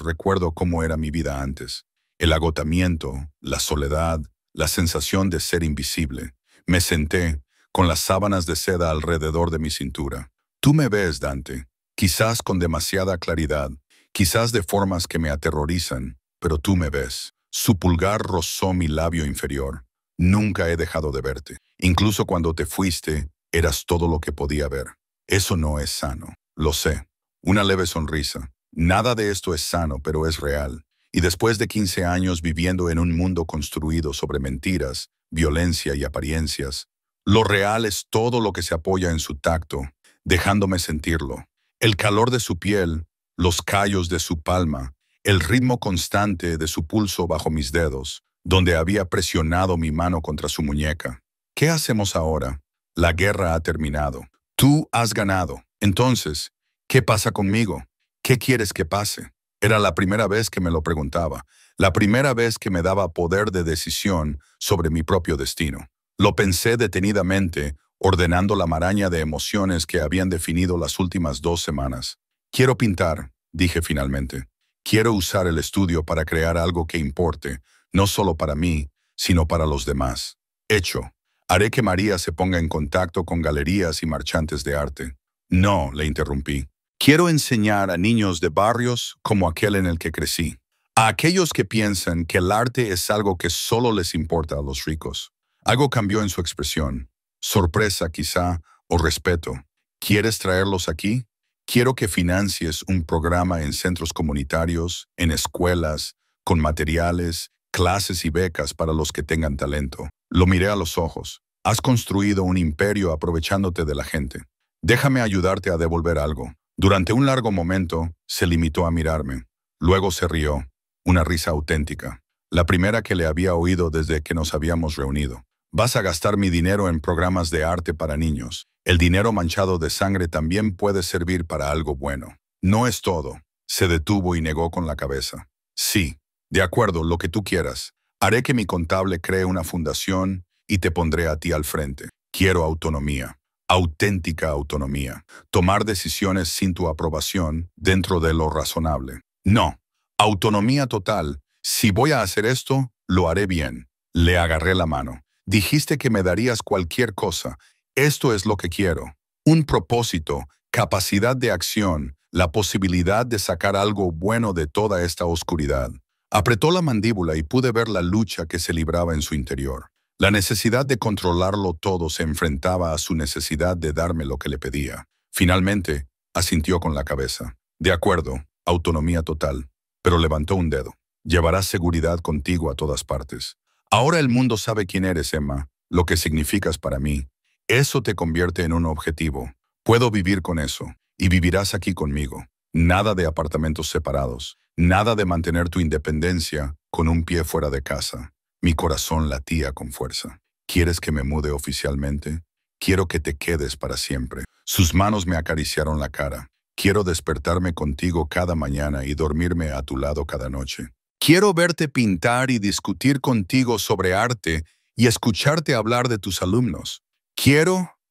recuerdo cómo era mi vida antes. El agotamiento, la soledad, la sensación de ser invisible. Me senté, con las sábanas de seda alrededor de mi cintura. Tú me ves, Dante, quizás con demasiada claridad, quizás de formas que me aterrorizan, pero tú me ves. Su pulgar rozó mi labio inferior. Nunca he dejado de verte. Incluso cuando te fuiste, eras todo lo que podía ver. Eso no es sano. Lo sé. Una leve sonrisa. Nada de esto es sano, pero es real. Y después de 15 años viviendo en un mundo construido sobre mentiras, violencia y apariencias, lo real es todo lo que se apoya en su tacto, dejándome sentirlo. El calor de su piel, los callos de su palma, el ritmo constante de su pulso bajo mis dedos, donde había presionado mi mano contra su muñeca. ¿Qué hacemos ahora? La guerra ha terminado. Tú has ganado. Entonces, ¿qué pasa conmigo? ¿Qué quieres que pase? Era la primera vez que me lo preguntaba, la primera vez que me daba poder de decisión sobre mi propio destino. Lo pensé detenidamente, ordenando la maraña de emociones que habían definido las últimas 2 semanas. Quiero pintar, dije finalmente. Quiero usar el estudio para crear algo que importe, no solo para mí, sino para los demás. Hecho. Haré que María se ponga en contacto con galerías y marchantes de arte. No, le interrumpí. Quiero enseñar a niños de barrios como aquel en el que crecí. A aquellos que piensan que el arte es algo que solo les importa a los ricos. Algo cambió en su expresión. Sorpresa, quizá, o respeto. ¿Quieres traerlos aquí? Quiero que financies un programa en centros comunitarios, en escuelas, con materiales, clases y becas para los que tengan talento. Lo miré a los ojos. Has construido un imperio aprovechándote de la gente. Déjame ayudarte a devolver algo. Durante un largo momento, se limitó a mirarme. Luego se rió, una risa auténtica, la primera que le había oído desde que nos habíamos reunido. Vas a gastar mi dinero en programas de arte para niños. El dinero manchado de sangre también puede servir para algo bueno. No es todo. Se detuvo y negó con la cabeza. Sí, de acuerdo, lo que tú quieras. Haré que mi contable cree una fundación y te pondré a ti al frente. Quiero autonomía. Auténtica autonomía. Tomar decisiones sin tu aprobación dentro de lo razonable. No. Autonomía total. Si voy a hacer esto, lo haré bien. Le agarré la mano. Dijiste que me darías cualquier cosa. Esto es lo que quiero. Un propósito, capacidad de acción, la posibilidad de sacar algo bueno de toda esta oscuridad. Apretó la mandíbula y pude ver la lucha que se libraba en su interior. La necesidad de controlarlo todo se enfrentaba a su necesidad de darme lo que le pedía. Finalmente, asintió con la cabeza. De acuerdo, autonomía total. Pero levantó un dedo. Llevarás seguridad contigo a todas partes. Ahora el mundo sabe quién eres, Emma, lo que significas para mí. Eso te convierte en un objetivo. Puedo vivir con eso, y vivirás aquí conmigo. Nada de apartamentos separados, nada de mantener tu independencia con un pie fuera de casa. Mi corazón latía con fuerza. ¿Quieres que me mude oficialmente? Quiero que te quedes para siempre. Sus manos me acariciaron la cara. Quiero despertarme contigo cada mañana y dormirme a tu lado cada noche. Quiero verte pintar y discutir contigo sobre arte y escucharte hablar de tus alumnos.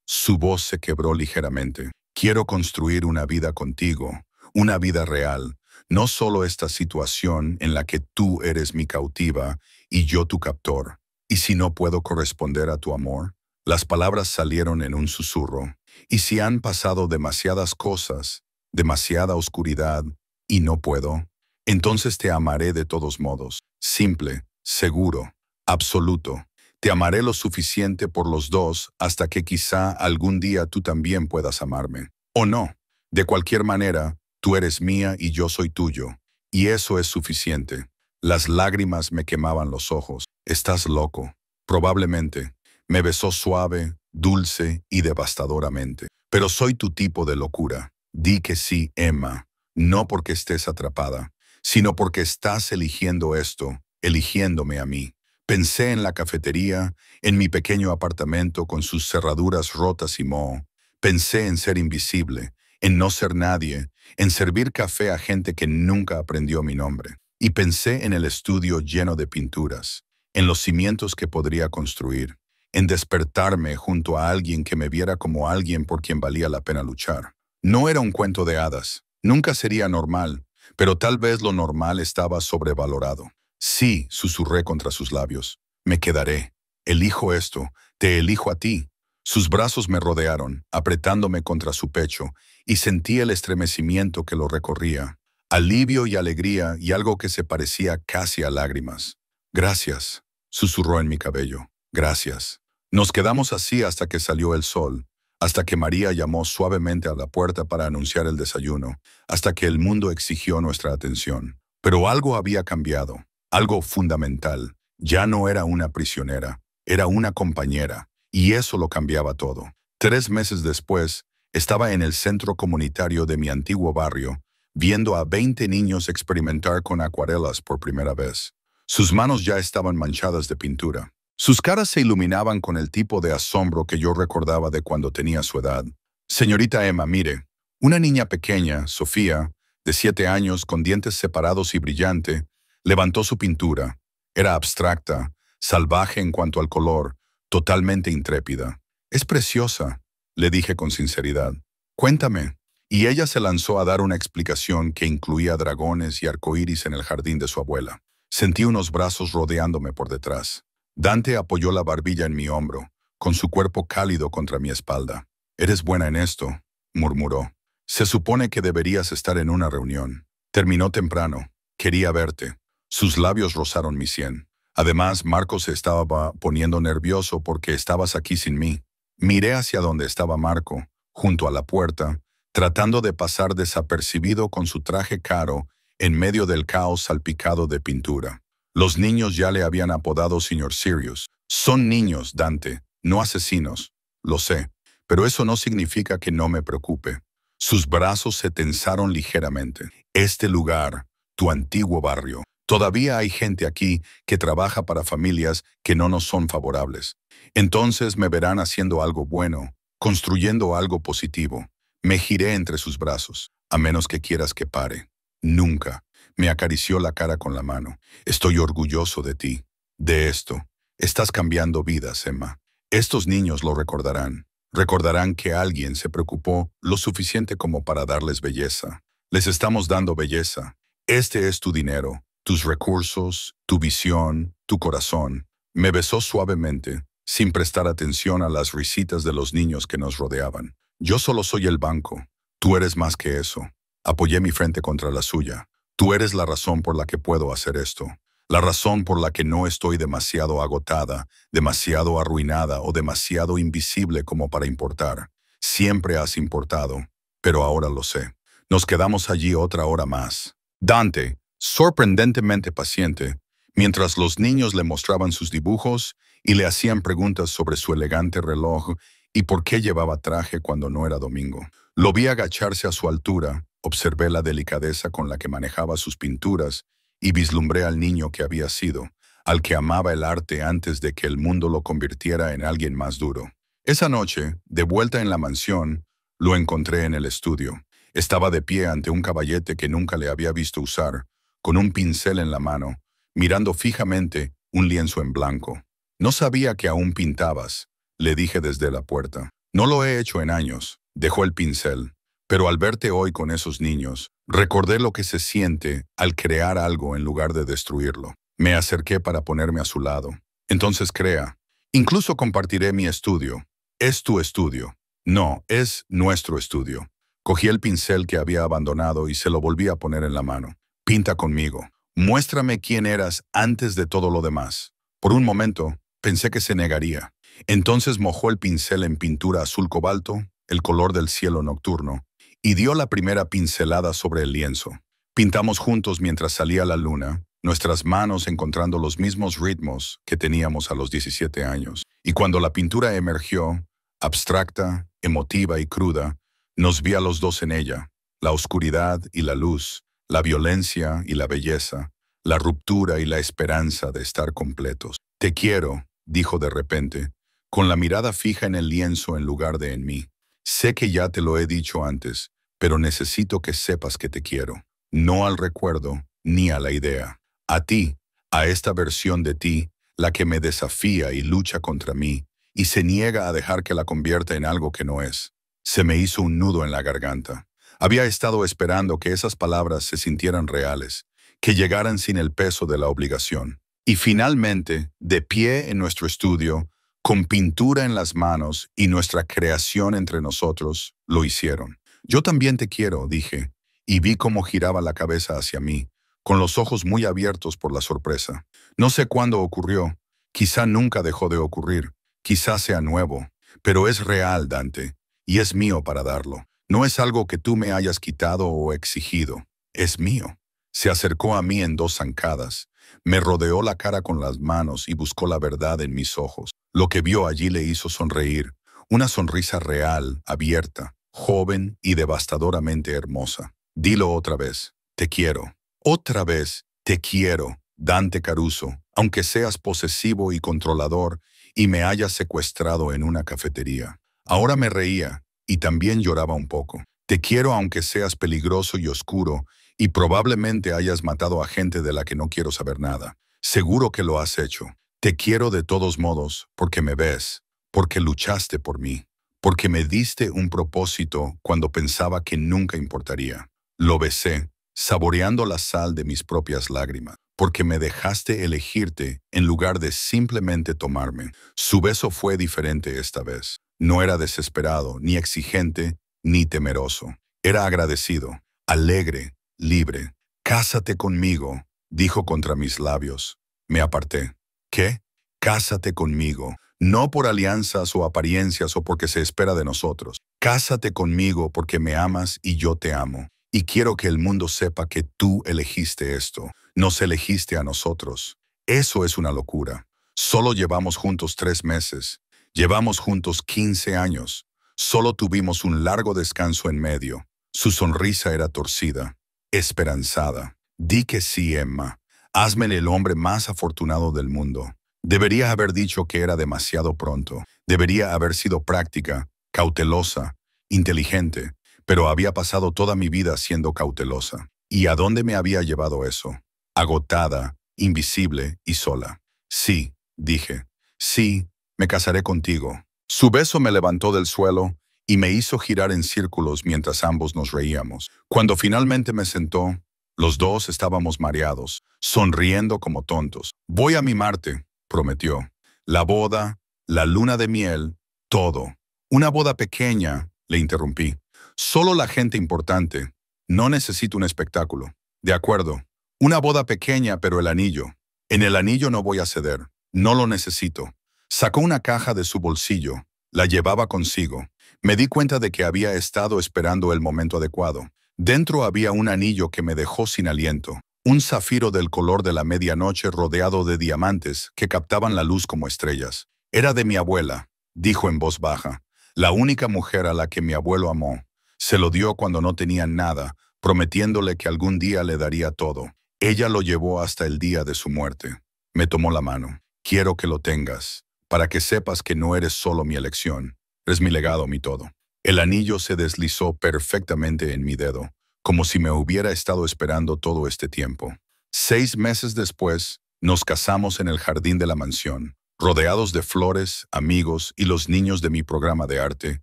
Su voz se quebró ligeramente. Quiero construir una vida contigo, una vida real, no solo esta situación en la que tú eres mi cautiva y yo tu captor. ¿Y si no puedo corresponder a tu amor? Las palabras salieron en un susurro. ¿Y si han pasado demasiadas cosas, demasiada oscuridad, y no puedo? Entonces te amaré de todos modos, simple, seguro, absoluto. Te amaré lo suficiente por los dos hasta que quizá algún día tú también puedas amarme. O no. De cualquier manera, tú eres mía y yo soy tuyo. Y eso es suficiente. Las lágrimas me quemaban los ojos. Estás loco. Probablemente. Me besó suave, dulce y devastadoramente. Pero soy tu tipo de locura. Di que sí, Emma. No porque estés atrapada, sino porque estás eligiendo esto, eligiéndome a mí. Pensé en la cafetería, en mi pequeño apartamento con sus cerraduras rotas y moho. Pensé en ser invisible, en no ser nadie, en servir café a gente que nunca aprendió mi nombre. Y pensé en el estudio lleno de pinturas, en los cimientos que podría construir, en despertarme junto a alguien que me viera como alguien por quien valía la pena luchar. No era un cuento de hadas, nunca sería normal, pero tal vez lo normal estaba sobrevalorado. Sí, susurré contra sus labios. Me quedaré. Elijo esto. Te elijo a ti. Sus brazos me rodearon, apretándome contra su pecho, y sentí el estremecimiento que lo recorría. Alivio y alegría y algo que se parecía casi a lágrimas. Gracias, susurró en mi cabello. Gracias. Nos quedamos así hasta que salió el sol, hasta que María llamó suavemente a la puerta para anunciar el desayuno, hasta que el mundo exigió nuestra atención. Pero algo había cambiado. Algo fundamental. Ya no era una prisionera, era una compañera, y eso lo cambiaba todo. 3 meses después, estaba en el centro comunitario de mi antiguo barrio, viendo a 20 niños experimentar con acuarelas por primera vez. Sus manos ya estaban manchadas de pintura. Sus caras se iluminaban con el tipo de asombro que yo recordaba de cuando tenía su edad. Señorita Emma, mire, una niña pequeña, Sofía, de 7 años, con dientes separados y brillante, levantó su pintura. Era abstracta, salvaje en cuanto al color, totalmente intrépida. «Es preciosa», le dije con sinceridad. «Cuéntame». Y ella se lanzó a dar una explicación que incluía dragones y arcoíris en el jardín de su abuela. Sentí unos brazos rodeándome por detrás. Dante apoyó la barbilla en mi hombro, con su cuerpo cálido contra mi espalda. «Eres buena en esto», murmuró. «Se supone que deberías estar en una reunión. Terminó temprano. Quería verte». Sus labios rozaron mi sien. Además, Marco se estaba poniendo nervioso porque estabas aquí sin mí. Miré hacia donde estaba Marco, junto a la puerta, tratando de pasar desapercibido con su traje caro en medio del caos salpicado de pintura. Los niños ya le habían apodado Señor Sirius. Son niños, Dante, no asesinos. Lo sé, pero eso no significa que no me preocupe. Sus brazos se tensaron ligeramente. Este lugar, tu antiguo barrio. Todavía hay gente aquí que trabaja para familias que no nos son favorables. Entonces me verán haciendo algo bueno, construyendo algo positivo. Me giré entre sus brazos, a menos que quieras que pare. Nunca. Me acarició la cara con la mano. Estoy orgulloso de ti, de esto. Estás cambiando vidas, Emma. Estos niños lo recordarán. Recordarán que alguien se preocupó lo suficiente como para darles belleza. Les estamos dando belleza. Este es tu dinero, tus recursos, tu visión, tu corazón. Me besó suavemente, sin prestar atención a las risitas de los niños que nos rodeaban. Yo solo soy el banco. Tú eres más que eso. Apoyé mi frente contra la suya. Tú eres la razón por la que puedo hacer esto. La razón por la que no estoy demasiado agotada, demasiado arruinada o demasiado invisible como para importar. Siempre has importado, pero ahora lo sé. Nos quedamos allí otra hora más. Dante, sorprendentemente paciente, mientras los niños le mostraban sus dibujos y le hacían preguntas sobre su elegante reloj ¿Y por qué llevaba traje cuando no era domingo? Lo vi agacharse a su altura, observé la delicadeza con la que manejaba sus pinturas y vislumbré al niño que había sido, al que amaba el arte antes de que el mundo lo convirtiera en alguien más duro. Esa noche, de vuelta en la mansión, lo encontré en el estudio. Estaba de pie ante un caballete que nunca le había visto usar, con un pincel en la mano, mirando fijamente un lienzo en blanco. No sabía que aún pintabas, le dije desde la puerta. No lo he hecho en años, dejó el pincel. Pero al verte hoy con esos niños, recordé lo que se siente al crear algo en lugar de destruirlo. Me acerqué para ponerme a su lado. Entonces crea. Incluso compartiré mi estudio. Es tu estudio. No, es nuestro estudio. Cogí el pincel que había abandonado y se lo volví a poner en la mano. Pinta conmigo. Muéstrame quién eras antes de todo lo demás. Por un momento, pensé que se negaría. Entonces mojó el pincel en pintura azul cobalto, el color del cielo nocturno, y dio la primera pincelada sobre el lienzo. Pintamos juntos mientras salía la luna, nuestras manos encontrando los mismos ritmos que teníamos a los 17 años. Y cuando la pintura emergió, abstracta, emotiva y cruda, nos vi a los dos en ella, la oscuridad y la luz, la violencia y la belleza, la ruptura y la esperanza de estar completos. Te quiero, dijo de repente, con la mirada fija en el lienzo en lugar de en mí. Sé que ya te lo he dicho antes, pero necesito que sepas que te quiero. No al recuerdo, ni a la idea. A ti, a esta versión de ti, la que me desafía y lucha contra mí, y se niega a dejar que la convierta en algo que no es. Se me hizo un nudo en la garganta. Había estado esperando que esas palabras se sintieran reales, que llegaran sin el peso de la obligación. Y finalmente, de pie en nuestro estudio, con pintura en las manos y nuestra creación entre nosotros, lo hicieron. Yo también te quiero, dije, y vi cómo giraba la cabeza hacia mí, con los ojos muy abiertos por la sorpresa. No sé cuándo ocurrió, quizá nunca dejó de ocurrir, quizá sea nuevo, pero es real, Dante, y es mío para darlo. No es algo que tú me hayas quitado o exigido, es mío. Se acercó a mí en dos zancadas, me rodeó la cara con las manos y buscó la verdad en mis ojos. Lo que vio allí le hizo sonreír, una sonrisa real, abierta, joven y devastadoramente hermosa. Dilo otra vez, te quiero. Otra vez, te quiero, Dante Caruso, aunque seas posesivo y controlador y me hayas secuestrado en una cafetería. Ahora me reía y también lloraba un poco. Te quiero aunque seas peligroso y oscuro y probablemente hayas matado a gente de la que no quiero saber nada. Seguro que lo has hecho. Te quiero de todos modos porque me ves, porque luchaste por mí, porque me diste un propósito cuando pensaba que nunca importaría. Lo besé, saboreando la sal de mis propias lágrimas, porque me dejaste elegirte en lugar de simplemente tomarme. Su beso fue diferente esta vez. No era desesperado, ni exigente, ni temeroso. Era agradecido, alegre, libre. Cásate conmigo, dijo contra mis labios. Me aparté. ¿Qué? Cásate conmigo. No por alianzas o apariencias o porque se espera de nosotros. Cásate conmigo porque me amas y yo te amo. Y quiero que el mundo sepa que tú elegiste esto. Nos elegiste a nosotros. Eso es una locura. Solo llevamos juntos 3 meses. Llevamos juntos 15 años. Solo tuvimos un largo descanso en medio. Su sonrisa era torcida, esperanzada. Di que sí, Emma. Hazme el hombre más afortunado del mundo. Debería haber dicho que era demasiado pronto. Debería haber sido práctica, cautelosa, inteligente. Pero había pasado toda mi vida siendo cautelosa. ¿Y a dónde me había llevado eso? Agotada, invisible y sola. Sí, dije. Sí, me casaré contigo. Su beso me levantó del suelo y me hizo girar en círculos mientras ambos nos reíamos. Cuando finalmente me sentó, los dos estábamos mareados, sonriendo como tontos. Voy a mimarte, prometió. La boda, la luna de miel, todo. Una boda pequeña, le interrumpí. Solo la gente importante. No necesito un espectáculo. De acuerdo. Una boda pequeña, pero el anillo. En el anillo no voy a ceder. No lo necesito. Sacó una caja de su bolsillo. La llevaba consigo. Me di cuenta de que había estado esperando el momento adecuado. Dentro había un anillo que me dejó sin aliento. Un zafiro del color de la medianoche rodeado de diamantes que captaban la luz como estrellas. Era de mi abuela, dijo en voz baja. La única mujer a la que mi abuelo amó. Se lo dio cuando no tenía nada, prometiéndole que algún día le daría todo. Ella lo llevó hasta el día de su muerte. Me tomó la mano. Quiero que lo tengas, para que sepas que no eres solo mi elección. Eres mi legado, mi todo. El anillo se deslizó perfectamente en mi dedo, como si me hubiera estado esperando todo este tiempo. 6 meses después, nos casamos en el jardín de la mansión, rodeados de flores, amigos y los niños de mi programa de arte,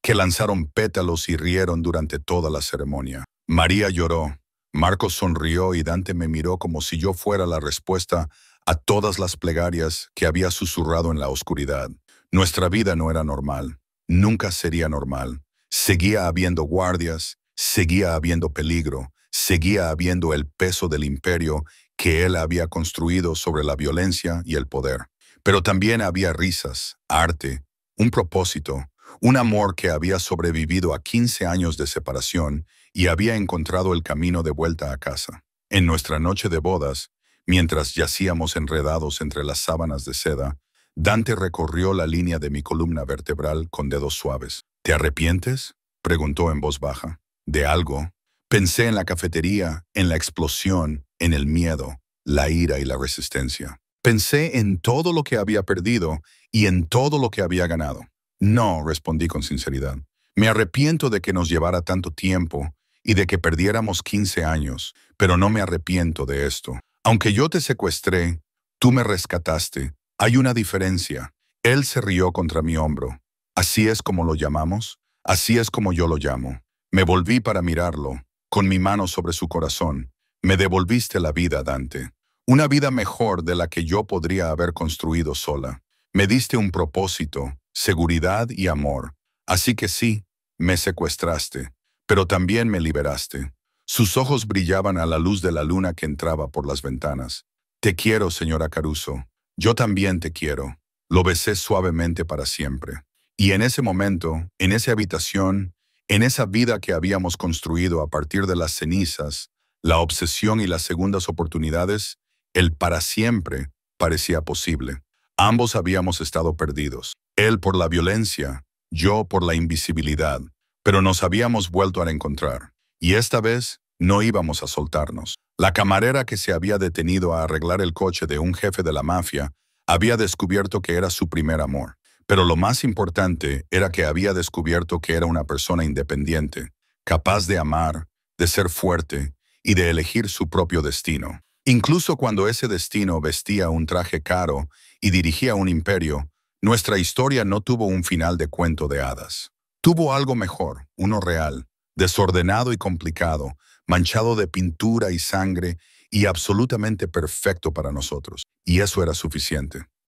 que lanzaron pétalos y rieron durante toda la ceremonia. María lloró, Marcos sonrió y Dante me miró como si yo fuera la respuesta a todas las plegarias que había susurrado en la oscuridad. Nuestra vida no era normal, nunca sería normal. Seguía habiendo guardias, seguía habiendo peligro, seguía habiendo el peso del imperio que él había construido sobre la violencia y el poder. Pero también había risas, arte, un propósito, un amor que había sobrevivido a 15 años de separación y había encontrado el camino de vuelta a casa. En nuestra noche de bodas, mientras yacíamos enredados entre las sábanas de seda, Dante recorrió la línea de mi columna vertebral con dedos suaves. ¿Te arrepientes?, preguntó en voz baja. ¿De algo? Pensé en la cafetería, en la explosión, en el miedo, la ira y la resistencia. Pensé en todo lo que había perdido y en todo lo que había ganado. No, respondí con sinceridad. Me arrepiento de que nos llevara tanto tiempo y de que perdiéramos 15 años, pero no me arrepiento de esto. Aunque yo te secuestré, tú me rescataste. Hay una diferencia. Él se rió contra mi hombro. ¿Así es como lo llamamos? Así es como yo lo llamo. Me volví para mirarlo, con mi mano sobre su corazón. Me devolviste la vida, Dante. Una vida mejor de la que yo podría haber construido sola. Me diste un propósito, seguridad y amor. Así que sí, me secuestraste, pero también me liberaste. Sus ojos brillaban a la luz de la luna que entraba por las ventanas. Te quiero, señora Caruso. Yo también te quiero. Lo besé suavemente para siempre. Y en ese momento, en esa habitación, en esa vida que habíamos construido a partir de las cenizas, la obsesión y las segundas oportunidades, el para siempre parecía posible. Ambos habíamos estado perdidos. Él por la violencia, yo por la invisibilidad, pero nos habíamos vuelto a encontrar. Y esta vez no íbamos a soltarnos. La camarera que se había detenido a arreglar el coche de un jefe de la mafia había descubierto que era su primer amor. Pero lo más importante era que había descubierto que era una persona independiente, capaz de amar, de ser fuerte y de elegir su propio destino. Incluso cuando ese destino vestía un traje caro y dirigía un imperio, nuestra historia no tuvo un final de cuento de hadas. Tuvo algo mejor, uno real, desordenado y complicado, manchado de pintura y sangre y absolutamente perfecto para nosotros. Y eso era suficiente.